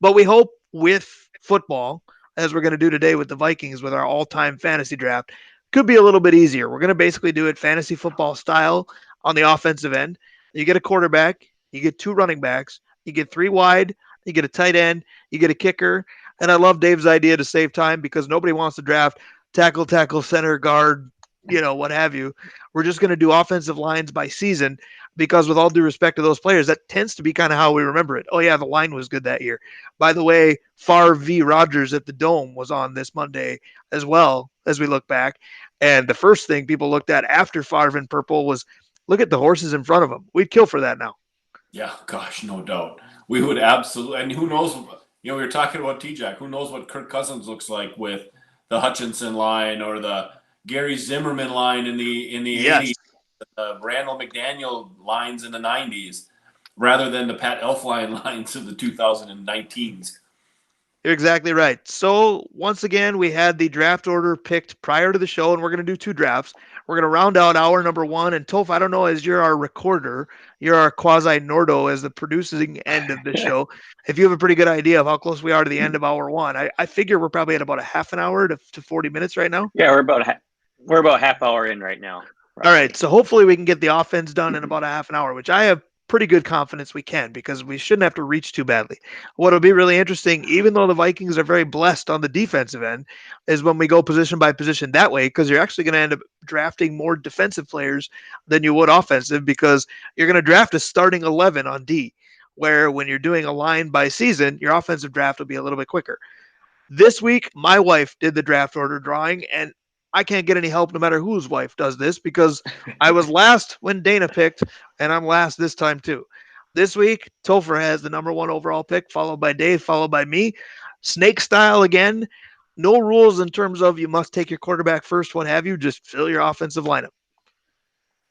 But we hope with football, as we're going to do today with the Vikings with our all-time fantasy draft, could be a little bit easier. We're going to basically do it fantasy football style on the offensive end. You get a quarterback, you get 2 running backs, you get 3 wide, you get a tight end, you get a kicker. And I love Dave's idea to save time because nobody wants to draft tackle, center, guard, what have you. We're just going to do offensive lines by season because, with all due respect to those players, that tends to be kind of how we remember it. Oh, yeah, the line was good that year. By the way, Favre v. Rodgers at the Dome was on this Monday as well as we look back. And the first thing people looked at after Favre in purple was look at the horses in front of them. We'd kill for that now. Yeah, gosh, no doubt. We would absolutely. And who knows? We were talking about T-Jack. Who knows what Kirk Cousins looks like with the Hutchinson line or the Gary Zimmerman line in the 80s, the Randall McDaniel lines in the 90s, rather than the Pat Elflein lines of the 2019s. You're exactly right. So once again, we had the draft order picked prior to the show, and we're going to do 2 drafts. We're going to round out hour number 1. And Toph, I don't know, as you're our recorder, you're our quasi Nordo as the producing end of the show. If you have a pretty good idea of how close we are to the end of hour 1, I figure we're probably at about a half an hour to 40 minutes right now. Yeah, we're about half hour in right now. Roughly. All right, so hopefully we can get the offense done in about a half an hour, which I have pretty good confidence we can because we shouldn't have to reach too badly. What'll be really interesting, even though the Vikings are very blessed on the defensive end, is when we go position by position that way because you're actually going to end up drafting more defensive players than you would offensive because you're going to draft a starting 11 on D, where when you're doing a line by season, your offensive draft will be a little bit quicker. This week, my wife did the draft order drawing, and I can't get any help no matter whose wife does this because I was last when Dana picked, and I'm last this time too. This week, Topher has the number one overall pick, followed by Dave, followed by me. Snake style again. No rules in terms of you must take your quarterback first, what have you. Just fill your offensive lineup.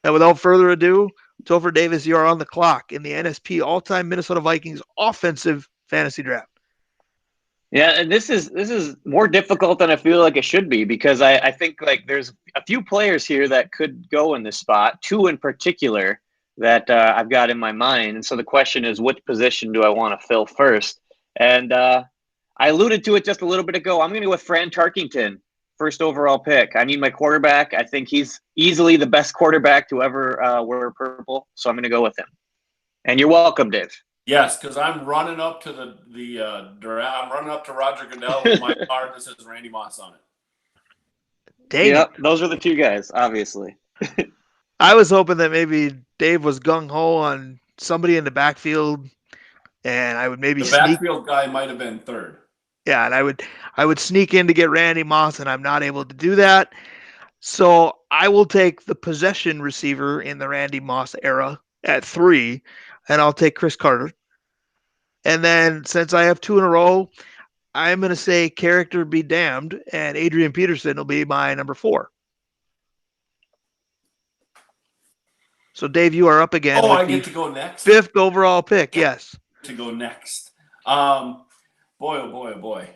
And without further ado, Topher Davis, you are on the clock in the NSP All-Time Minnesota Vikings Offensive Fantasy Draft. Yeah, and this is more difficult than I feel like it should be because I think like there's a few players here that could go in this spot, two in particular that I've got in my mind. And so the question is, which position do I want to fill first? And I alluded to it just a little bit ago. I'm going to go with Fran Tarkington, first overall pick. I need my quarterback. I think he's easily the best quarterback to ever wear purple, so I'm going to go with him. And you're welcome, Dave. Yes, because I'm running up to I'm running up to Roger Goodell with my card that says Randy Moss on it. Dang Yep, it. those are the two guys, obviously. I was hoping that maybe Dave was gung ho on somebody in the backfield, and I would maybe The sneak. backfield guy might have been third. Yeah, and I would sneak in to get Randy Moss, and I'm not able to do that. So I will take the possession receiver in the Randy Moss era at 3, and I'll take Chris Carter. And then since I have 2 in a row, I'm going to say character be damned, and Adrian Peterson will be my number 4. So Dave, you are up again. Oh, with I the get to go next? 5th overall pick, yes. To go next. Boy, oh boy, oh boy.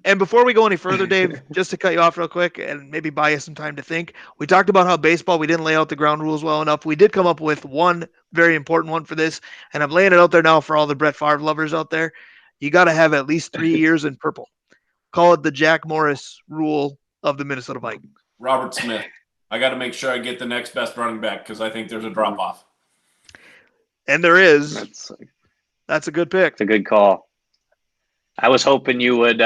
And before we go any further, Dave, just to cut you off real quick and maybe buy you some time to think, we talked about how baseball, we didn't lay out the ground rules well enough. We did come up with one very important one for this, and I'm laying it out there now for all the Brett Favre lovers out there. You got to have at least 3 years in purple. Call it the Jack Morris rule of the Minnesota Vikings. Robert Smith. I got to make sure I get the next best running back because I think there's a drop-off. And there is. That's a good pick. It's a good call. I was hoping you would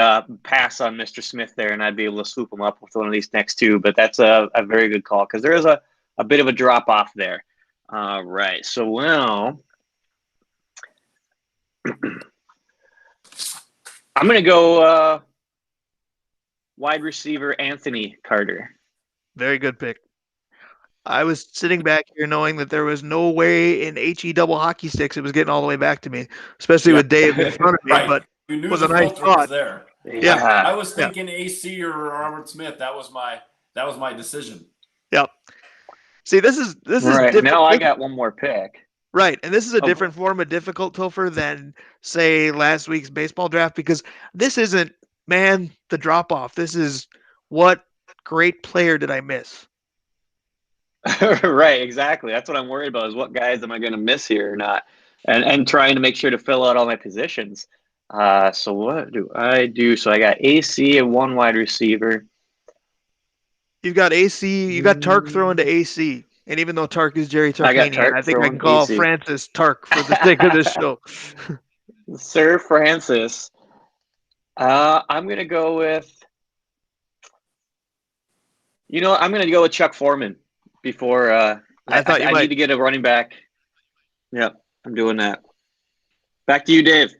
pass on Mr. Smith there, and I'd be able to swoop him up with one of these next two. But that's a very good call because there is a bit of a drop off there. All right. So now I'm going to go wide receiver Anthony Carter. Very good pick. I was sitting back here knowing that there was no way in HE double hockey sticks it was getting all the way back to me, especially with Dave in front of me. Right. But you knew was the a nice filter thought. was there. Yeah. I was thinking AC or Robert Smith. That was my decision. Yep. See, this is right. different. Now I got one more pick. Right, and this is a different form of difficult, Topher, than say last week's baseball draft because this isn't the drop off. This is what great player did I miss? Right, exactly. That's what I'm worried about is what guys am I going to miss here or not, and trying to make sure to fill out all my positions. So what do I do? So I got AC and one wide receiver. You've got AC. You got Tark throwing to AC, and even though Tark is Jerry Tarkanian, I think I can call Francis Tark for the sake of this show. Sir Francis. I'm going to go with. I'm going to go with Chuck Foreman. Before I need to get a running back. Yep, I'm doing that. Back to you, Dave.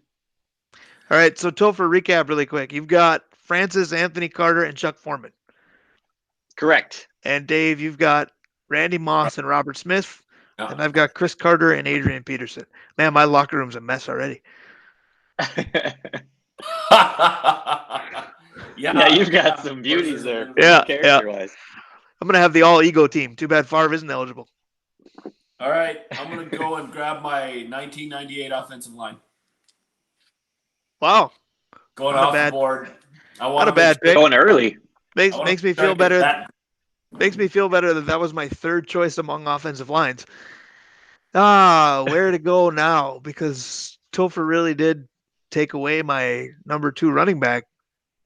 All right, so Topher, recap really quick. You've got Francis, Anthony Carter, and Chuck Foreman. Correct. And Dave, you've got Randy Moss and Robert Smith. Yeah. And I've got Chris Carter and Adrian Peterson. Man, my locker room's a mess already. Yeah, you've got some beauties there. Yeah, character-wise. I'm going to have the all-ego team. Too bad Favre isn't eligible. All right, I'm going to go and grab my 1998 offensive line. Wow. Going off the board. Not a bad pick. Going early. Makes me feel better. Makes me feel better that was my third choice among offensive lines. Where to go now? Because Topher really did take away my number 2 running back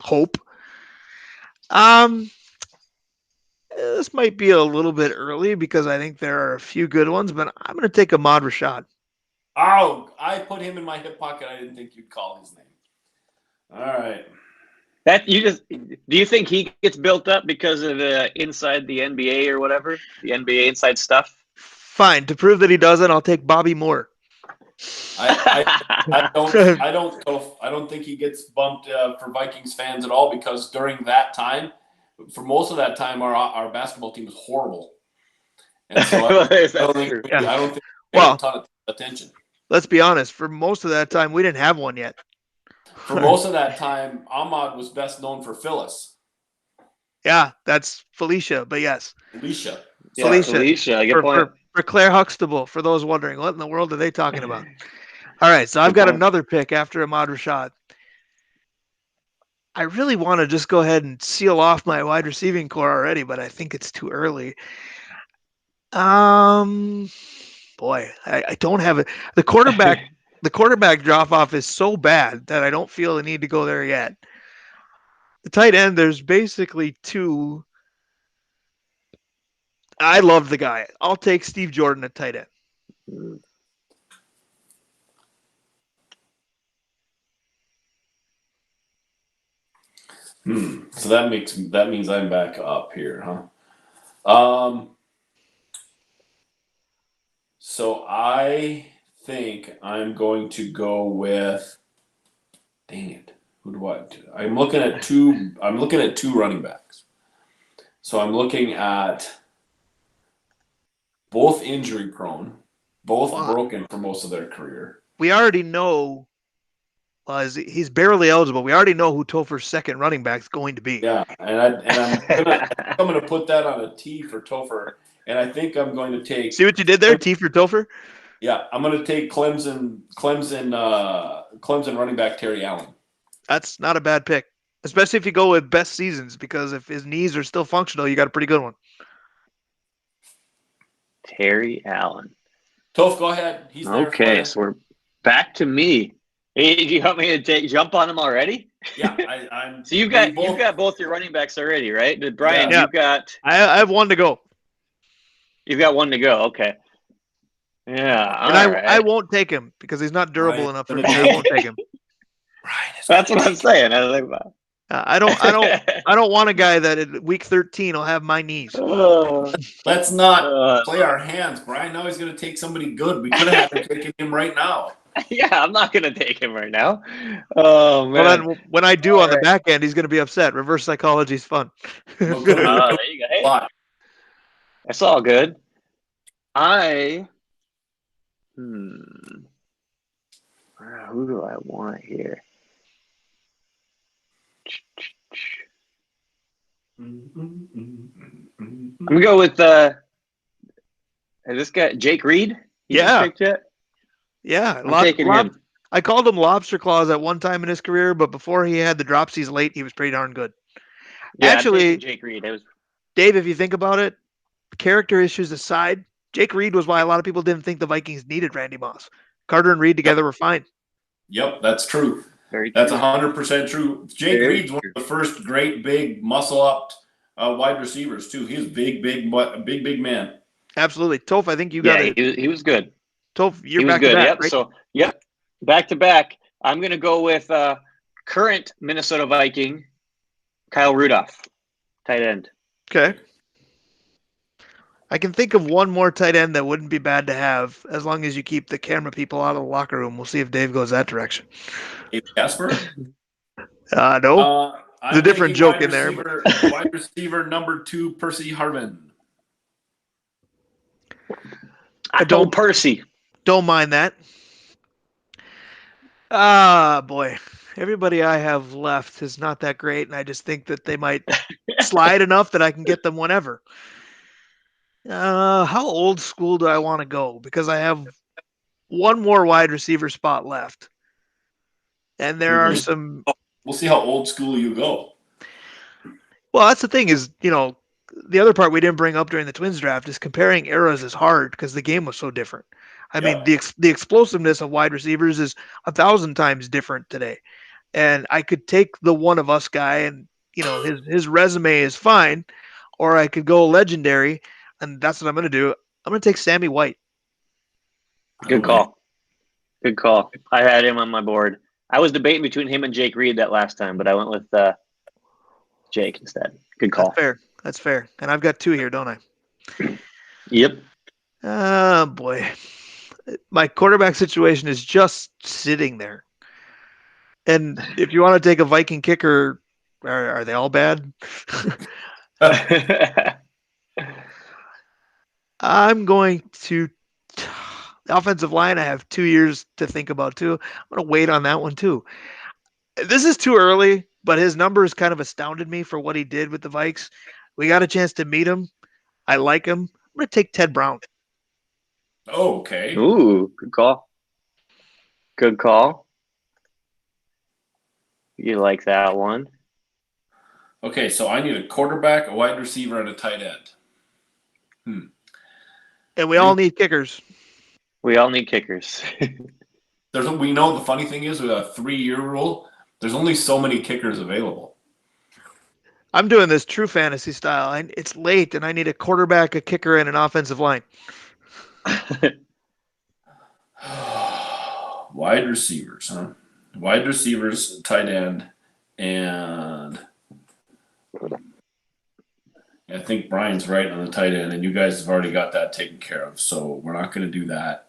hope. This might be a little bit early because I think there are a few good ones, but I'm going to take Ahmad Rashad. Oh, I put him in my hip pocket. I didn't think you'd call his name. All right. Do you think he gets built up because of inside the NBA or whatever? The NBA inside stuff? Fine. To prove that he doesn't, I'll take Bobby Moore. I don't think he gets bumped for Vikings fans at all, because during that time, for most of that time, our basketball team was horrible, and so I don't think we had a ton of attention. Let's be honest. For most of that time, we didn't have one yet. For most of that time, Ahmad was best known for Phyllis. Yeah, that's Felicia, but yes. Felicia. Felicia. Good point. For Claire Huxtable, for those wondering, what in the world are they talking about? All right, so I've got another pick after Ahmad Rashad. I really want to just go ahead and seal off my wide receiving core already, but I think it's too early. Boy, I don't have it. The quarterback drop off is so bad that I don't feel the need to go there yet. The tight end, there's basically two. I love the guy. I'll take Steve Jordan at tight end. So that means I'm back up here, huh? So I think I'm going to go with. Dang it! Who do I do? I'm looking at two running backs. So I'm looking at both injury prone, both broken for most of their career. We already know. He's barely eligible. We already know who Topher's second running back is going to be. Yeah, and I'm going to put that on a T for Topher, and I think I'm going to take. See what you did there, T for Topher? Yeah, I'm going to take Clemson running back Terry Allen. That's not a bad pick, especially if you go with best seasons, because if his knees are still functional, you got a pretty good one. Terry Allen. Toph, go ahead. He's there. Okay, so we're back to me. Hey, did you help me to jump on him already? Yeah, I'm. So you've got both your running backs already, right? Brian, yeah. You've got. I have one to go. You've got one to go. Okay. Yeah, and I won't take him because he's not durable enough for me. I won't take him. That's what I'm saying. I don't want a guy that at week 13 will have my knees. Let's not play our hands, Brian. Now he's going to take somebody good. We could have taken him right now. Yeah, I'm not going to take him right now. Oh, man. Well, then when I do on the back end, he's going to be upset. Reverse psychology is fun. There you go. Hey, that's all good. Who do I want here? I'm going to go with this guy, Jake Reed. Yeah. Picked yet? Yeah. I'm taking him. I called him Lobster Claws at one time in his career, but before he had the dropsies late, he was pretty darn good. Yeah, actually, Jake Reed. Dave, if you think about it, character issues aside, Jake Reed was why a lot of people didn't think the Vikings needed Randy Moss. Carter and Reed together were fine. Yep, that's true. That's 100% true. Jake Reed's one of the first great big muscle-upped wide receivers too. He was big man. Absolutely, Toph. I think you got it. He was good. Toph, you're back to back. Yep. Right? So back to back. I'm going to go with current Minnesota Viking Kyle Rudolph, tight end. Okay. I can think of one more tight end that wouldn't be bad to have as long as you keep the camera people out of the locker room. We'll see if Dave goes that direction. Casper? No. There's a different joke in there. Wide receiver number 2, Percy Harvin. Percy. Don't mind that. Boy. Everybody I have left is not that great, and I just think that they might slide enough that I can get them whenever. How old school do I want to go? Because I have one more wide receiver spot left. And there are some... We'll see how old school you go. Well, that's the thing is, the other part we didn't bring up during the Twins draft is comparing eras is hard because the game was so different. I mean, the explosiveness of wide receivers is 1,000 times different today. And I could take the one of us guy and, his resume is fine. or I could go legendary, and that's what I'm going to do. I'm going to take Sammy White. Good call. Good call. I had him on my board. I was debating between him and Jake Reed that last time, but I went with Jake instead. Good call. That's fair. That's fair. And I've got 2 here, don't I? Yep. Oh, boy. My quarterback situation is just sitting there. And if you want to take a Viking kicker, are they all bad? I'm going to the offensive line. I have 2 years to think about too. I'm going to wait on that one too. This is too early, but his numbers kind of astounded me for what he did with the Vikes. We got a chance to meet him. I like him. I'm going to take Ted Brown. Oh, okay. Ooh, good call. Good call. You like that one? Okay, so I need a quarterback, a wide receiver, and a tight end. And we all need kickers. We all need kickers. We know the funny thing is with a 3-year rule, there's only so many kickers available. I'm doing this true fantasy style. It's late, and I need a quarterback, a kicker, and an offensive line. Wide receivers, huh? Wide receivers, tight end, and I think Brian's right on the tight end, and you guys have already got that taken care of, so we're not going to do that.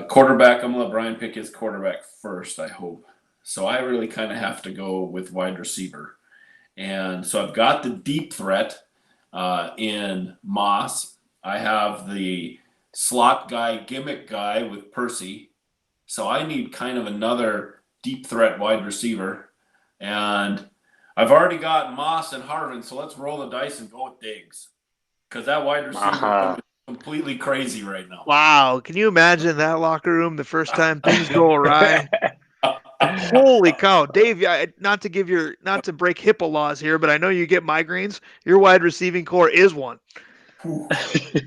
Quarterback, I'm going to let Brian pick his quarterback first, I hope. So I really kind of have to go with wide receiver. And so I've got the deep threat in Moss. I have the slot guy, gimmick guy with Percy. So I need kind of another deep threat wide receiver. And I've already got Moss and Harvin, so let's roll the dice and go with Diggs. Because that wide receiver is completely crazy right now. Wow. Can you imagine that locker room the first time things go awry? Holy cow, Dave! Not to break HIPAA laws here, but I know you get migraines. Your wide receiving core is one.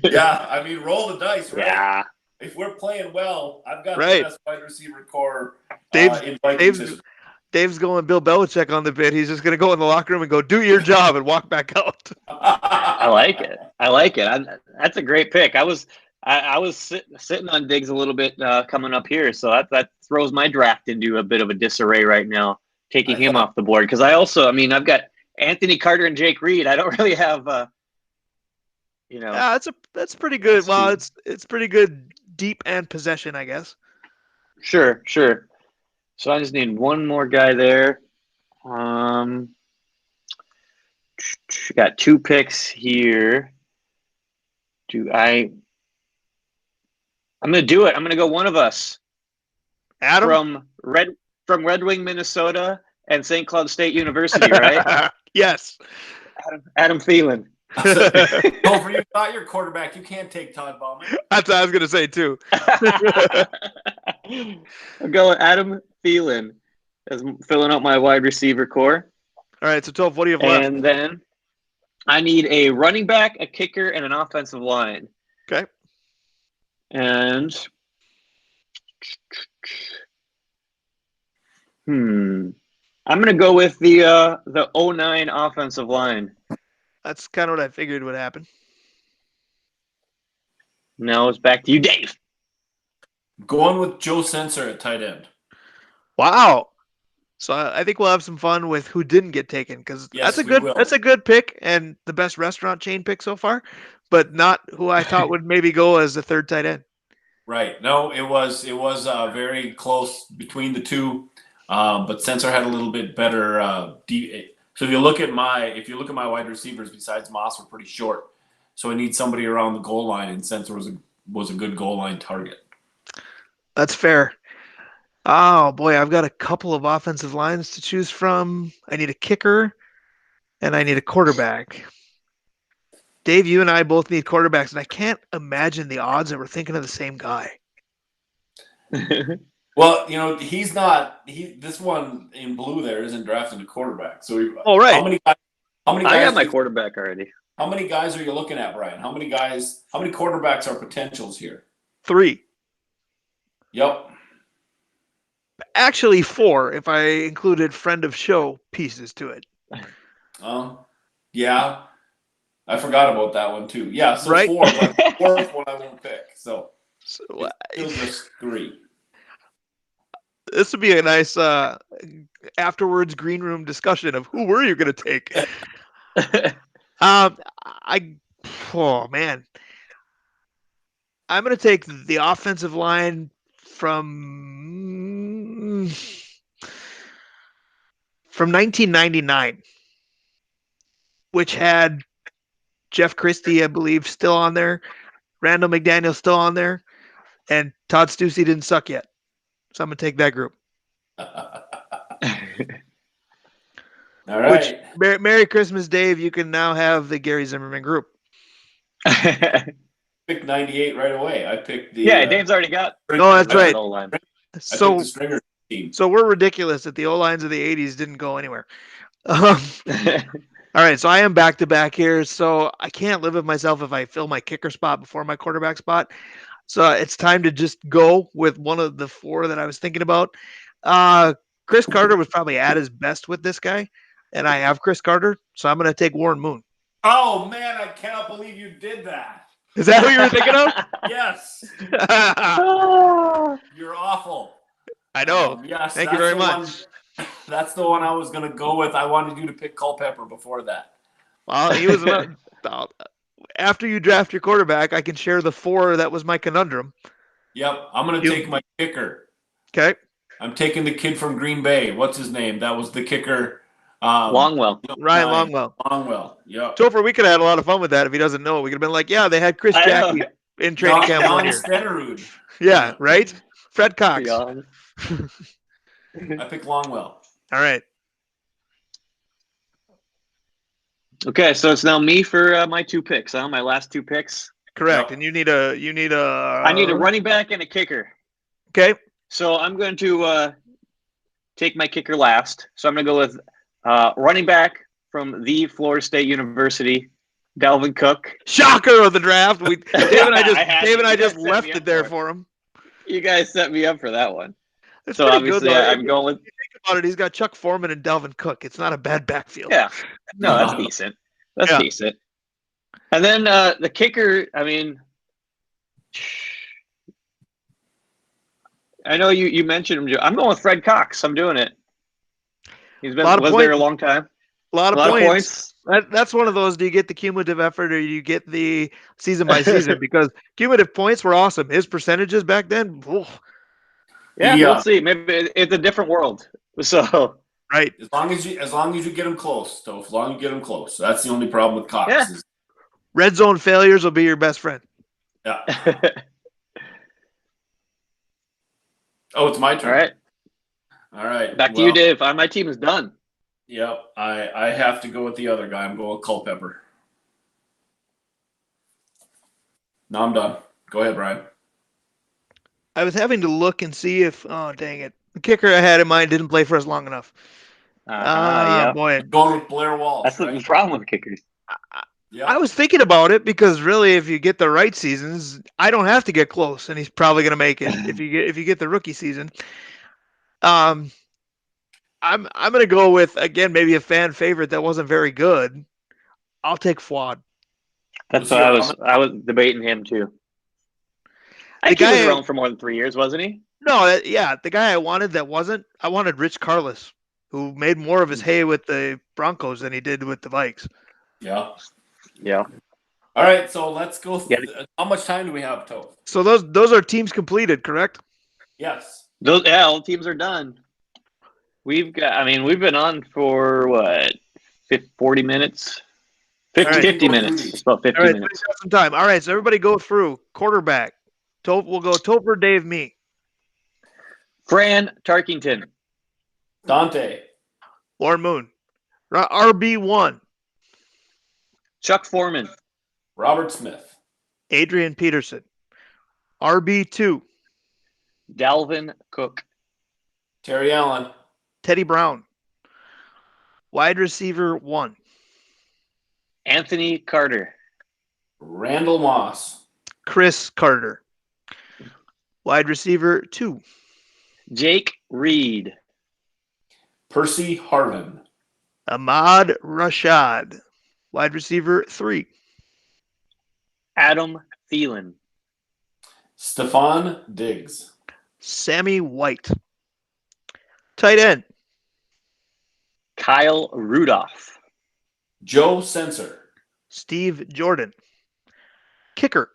Yeah, I mean, roll the dice, right? Yeah. If we're playing well, I've got the best wide receiver core in Dave's history. Dave's going Bill Belichick on the bit. He's just going to go in the locker room and go, "Do your job," and walk back out. I like it. That's a great pick. I was sitting on Diggs a little bit coming up here, so that throws my draft into a bit of a disarray right now, taking him off the board. Because I've got Anthony Carter and Jake Reed. I don't really have, Yeah, that's pretty good. Well, it's pretty good deep and possession, I guess. Sure. So I just need one more guy there. Got 2 picks here. I'm going to do it. I'm going to go one of us. Adam? From Red Wing, Minnesota and St. Cloud State University, right? Yes. Adam Thielen. Topher, you're not your quarterback. You can't take Todd Bowman. That's what I was going to say, too. I'm going Adam Thielen as filling out my wide receiver core. All right, so Toph, what do you have left? And then I need a running back, a kicker, and an offensive line. Okay. And I'm going to go with the 09 offensive line. That's kind of what I figured would happen. Now it's back to you, Dave. Going with Joe Sensor at tight end. Wow. So I think we'll have some fun with who didn't get taken because that's a good pick and the best restaurant chain pick so far, but not who I thought would maybe go as the third tight end. Right. No, it was very close between the two, but Sensor had a little bit better. So if you look at my wide receivers, besides Moss, were pretty short. So I need somebody around the goal line, and Sensor was a good goal line target. That's fair. Oh boy, I've got a couple of offensive lines to choose from. I need a kicker, and I need a quarterback. Dave, you and I both need quarterbacks, and I can't imagine the odds that we're thinking of the same guy. Well, he's not. This one in blue there isn't drafting a quarterback. So, right. How many guys? I got my quarterback already. How many guys are you looking at, Brian? How many quarterbacks are potentials here? 3. Yep. Actually 4 if I included friend of show pieces to it. Yeah, Yeah. I forgot about that one too. Yeah, so Right? 4, but the fourth one I won't pick. So So, it's still just 3. this would be a nice afterwards green room discussion of who were you going to take. I oh man, I'm going to take the offensive line from 1999, which had Jeff Christie, I believe, still on there, Randall McDaniel still on there, and Todd Stussy didn't suck yet. So I'm going to take that group. All right. Which, Merry Christmas, Dave. You can now have the Gary Zimmerman group. Picked 98 right away. I picked the. Yeah, Dave's already got. Oh, that's right. O-line. I picked So, the Stringer team. so we're ridiculous that the O-lines of the 80s didn't go anywhere. All right, so I am back to back here. So I can't live with myself if I fill my kicker spot before my quarterback spot. So it's time to just go with one of the 4 that I was thinking about. Chris Carter was probably at his best with this guy, and I have Chris Carter, so I'm going to take Warren Moon. Oh man, I cannot believe you did that. Is that who you were thinking of? Yes. You're awful. I know. Yes. Thank you very much. One, that's the one I was going to go with. I wanted you to pick Culpepper before that. Well, he was after you draft your quarterback, I can share the 4 that was my conundrum. Yep, I'm going to take my kicker. Okay. I'm taking the kid from Green Bay. What's his name? That was the kicker. Longwell. Ryan Longwell. Longwell, yeah. Topher, we could have had a lot of fun with that if he doesn't know. We could have been like, yeah, they had Chris Jackie in training camp 1 year. Stenerud. Yeah, right? Fred Cox. I pick Longwell. All right. Okay, so it's now me for my 2 picks. My last 2 picks. Correct. Yep. And you need a I need a running back and a kicker. Okay. So I'm going to take my kicker last. So I'm going to go with running back from the Florida State University, Dalvin Cook. Shocker of the draft. Dave and I just left it there for him. You guys set me up for that one. It's so pretty obviously good, I'm going with. If you think about it, he's got Chuck Foreman and Dalvin Cook. It's not a bad backfield. Yeah. No, that's decent. That's decent. And then the kicker, I mean, I know you mentioned him. I'm going with Fred Cox. I'm doing it. He's been there a long time. A lot of points. That's one of those. Do you get the cumulative effort or you get the season by season? Because cumulative points were awesome. His percentages back then. Oof. Yeah, we'll see. Maybe it's a different world. So right. As long as you get him close, though. As long as you get him close. That's the only problem with Cox. Yeah. Red zone failures will be your best friend. Yeah. Oh, it's my turn. All right. Back to you, Dave. My team is done. Yep. I have to go with the other guy. I'm going with Culpepper. No, I'm done. Go ahead, Brian. I was having to look and see if, oh, dang it. The kicker I had in mind didn't play for us long enough. Yeah. Boy. I'm going with Blair Walsh. That's the problem with kickers. I was thinking about it because really, if you get the right seasons, I don't have to get close, and he's probably going to make it if you get the rookie season. I'm going to go with, again, maybe a fan favorite that wasn't very good. I'll take Fuad. That's what I was debating him too. I think he was around for more than 3 years, wasn't he? No, the guy I wanted Rich Karlis, who made more of his hay with the Broncos than he did with the Vikes. Yeah. Yeah. All right, so let's go. How much time do we have, Toph? So those are teams completed, correct? Yes. All teams are done. We've been on for what, 40 minutes? 50 minutes. It's about 50 minutes. Some time. All right, so everybody go through. Quarterback. We'll go Topher, Dave, me. Fran Tarkington. Dante. Warren Moon. RB1. Chuck Foreman. Robert Smith. Adrian Peterson. RB2. Dalvin Cook. Terry Allen. Teddy Brown. Wide receiver 1. Anthony Carter. Randall Moss. Chris Carter. Wide receiver 2. Jake Reed. Percy Harvin. Ahmad Rashad. Wide receiver 3. Adam Thielen. Stephon Diggs. Sammy White. Tight end. Kyle Rudolph. Joe Sensor. Steve Jordan. Kicker.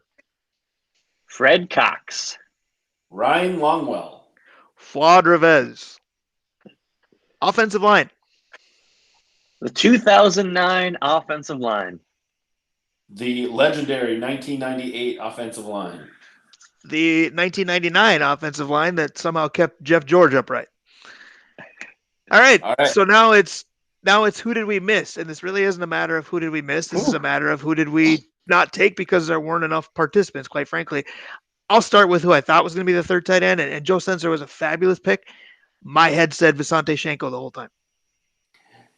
Fred Cox. Ryan Longwell. Fuad Revez. Offensive line. The 2009 offensive line. The legendary 1998 offensive line. The 1999 offensive line that somehow kept Jeff George upright. All right. So now it's who did we miss? And this really isn't a matter of who did we miss. This is a matter of who did we not take because there weren't enough participants, quite frankly. I'll start with who I thought was going to be the third tight end, and Joe Sensor was a fabulous pick. My head said Visante Shenko the whole time.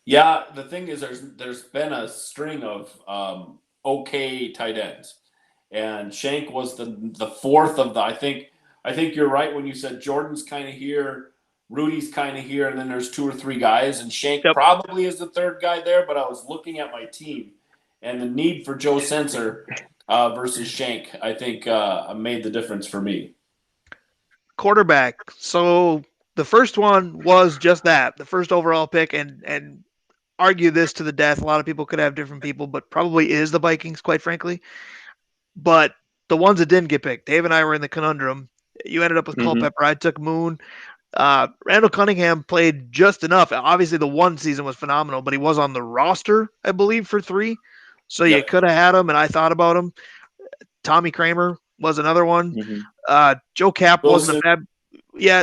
Yeah, the thing is there's been a string of okay tight ends. And Shank was the fourth of the I think you're right when you said Jordan's kind of here, Rudy's kind of here, and then there's 2 or 3 guys, and Shank probably is the third guy there, but I was looking at my team and the need for Joe Sensor versus Shank, I think made the difference for me. Quarterback. So the first one was just that, the first overall pick, and argue this to the death. A lot of people could have different people, but probably is the Vikings, quite frankly. But the ones that didn't get picked, Dave and I were in the conundrum. You ended up with Culpepper. I took Moon. Randall Cunningham played just enough. Obviously, the one season was phenomenal, but he was on the roster, I believe, for 3. So you could have had him, and I thought about him. Tommy Kramer was another one. Joe Cap wasn't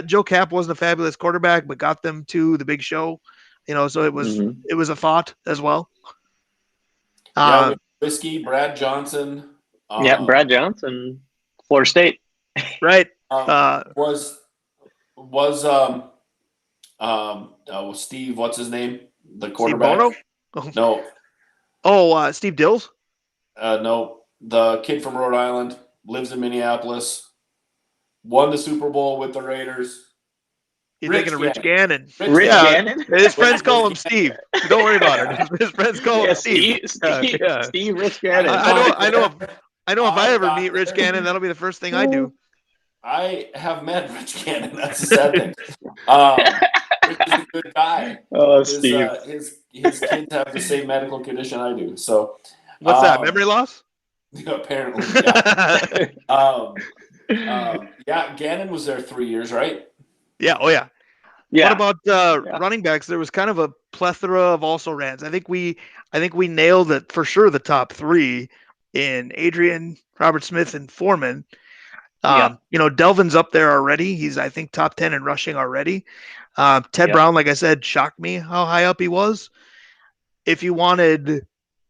Joe Cap wasn't a fabulous quarterback, but got them to the big show. So it was a thought as well. Whiskey, Brad Johnson. Brad Johnson, Florida State. Right. Steve, what's his name? The quarterback. Steve Bono? No. Steve Dills? No. The kid from Rhode Island, lives in Minneapolis, won the Super Bowl with the Raiders. You're thinking of Rich Gannon. Rich Gannon? His friends call him Steve. Don't worry about it. His friends call him Steve. Steve Rich Gannon. I know if I ever meet Rich Gannon, that'll be the first thing I do. I have met Rich Gannon. That's the sad thing. Rich is a good guy. Oh, Steve. His kids have the same medical condition I do. So, what's that? Memory loss? Apparently, yeah. Gannon was there 3 years, right? Yeah. Oh, yeah. What about running backs? There was kind of a plethora of also rans. I think we nailed it for sure. The top 3 in Adrian, Robert Smith, and Foreman. Delvin's up there already. He's, I think, top 10 in rushing already. Ted Brown, like I said, shocked me how high up he was. If you wanted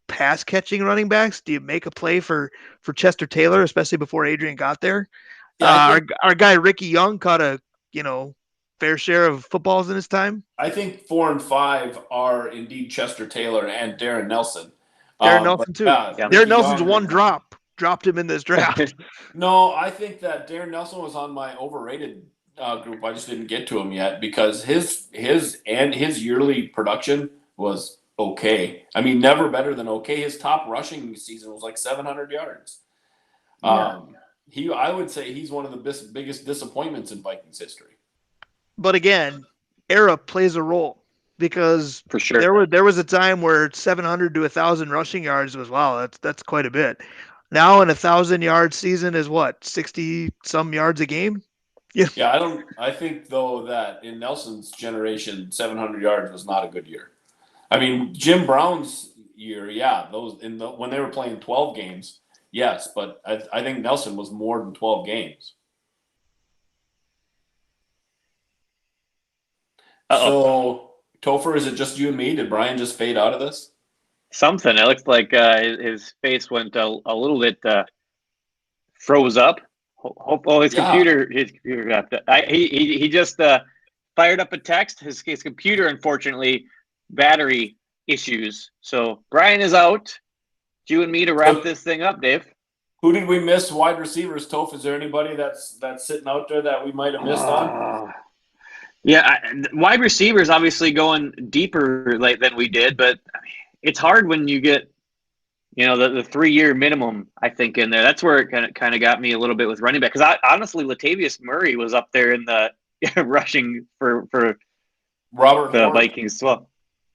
pass catching running backs, do you make a play for Chester Taylor, especially before Adrian got there? Our guy Ricky Young caught a fair share of footballs in his time. I think 4 and 5 are indeed Chester Taylor and Darren Nelson. Darren Nelson too. Darren Nelson's one dropped him in this draft. No, I think that Darren Nelson was on my overrated group. I just didn't get to him yet because his yearly production was okay. I mean, never better than okay. His top rushing season was like 700 yards. I would say he's one of the biggest disappointments in Vikings history. But again, era plays a role because for sure there was a time where 700 to 1,000 rushing yards was that's quite a bit. Now an 1,000-yard season is what, 60 some yards a game? Yeah, I think though that in Nelson's generation, 700 yards was not a good year. I mean, Jim Brown's year, when they were playing 12 games, yes, but I think Nelson was more than 12 games. So, Topher, is it just you and me? Did Brian just fade out of this? Something. It looks like his face went a little bit froze up. His computer got he just fired up a text. His computer, unfortunately, battery issues. So Brian is out. It's you and me to wrap this thing up, Dave. Who did we miss? Wide receivers, Toph. Is there anybody that's sitting out there that we might have missed on? Wide receivers obviously going deeper than we did, but I mean, it's hard when you get the 3-year minimum, I think, in there. That's where it kind of got me a little bit with running back. Because honestly, Latavius Murray was up there in the rushing for Robert the Horry, Vikings as well.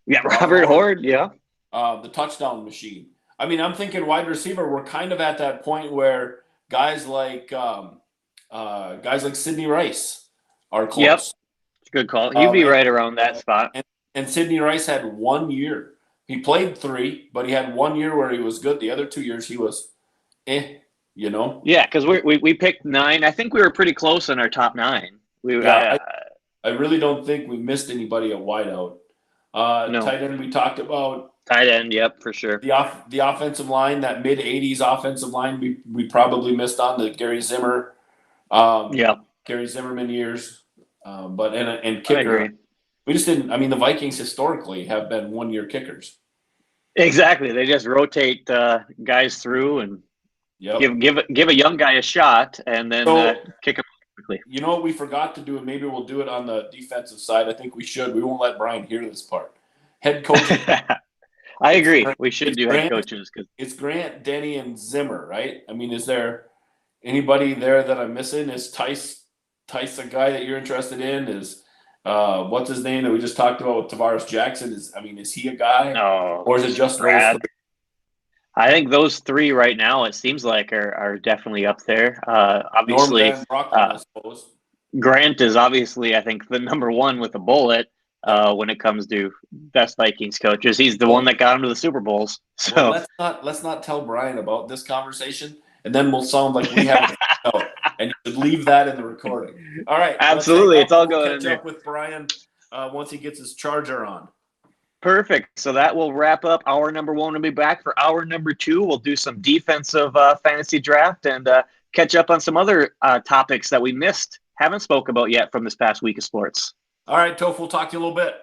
Yeah, Robert Robert Horde. Yeah. the touchdown machine. I mean, I'm thinking wide receiver. We're kind of at that point where guys like Sidney Rice are Yep. close. Good call. He'd be And, right around that spot. and Sidney Rice had 1 year. He played 3, but he had 1 year where he was good. The other 2 years he was, you know. Yeah, because we picked 9. I think we were pretty close in our top 9. Yeah, I really don't think we missed anybody at wideout. No. Tight end, we talked about. Tight end, yep, for sure. The offensive line, that mid-'80s offensive line, we probably missed on the Gary Zimmer, Gary Zimmerman years. But kicker, I agree. we just didn't. I mean, the Vikings historically have been 1-year kickers. Exactly. They just rotate guys through and give a young guy a shot, and then kick him quickly. You know what we forgot to do, and maybe we'll do it on the defensive side. I think we should. We won't let Brian hear this part. Head coach. I agree. We should do head coaches because it's Grant, Denny, and Zimmer, right? I mean, is there anybody there that I'm missing? Is Tice a guy that you're interested in? Is what's his name that we just talked about with Tavares Jackson? Is he a guy? No, or is it just Brad? those 3? I think those 3 right now, it seems like, are definitely up there. Obviously, Northland, Rockland, I suppose. Grant is obviously, I think, the number 1 with a bullet when it comes to best Vikings coaches. He's the one that got him to the Super Bowls. So let's not tell Brian about this conversation, and then we'll sound like we have it. And you should leave that in the recording. All right, absolutely, it's all going. We'll catch up with Brian once he gets his charger on. Perfect. So that will wrap up our number 1. We'll be back for our number 2. We'll do some defensive fantasy draft and catch up on some other topics that we haven't spoke about yet from this past week of sports. All right, Toph, we'll talk to you a little bit.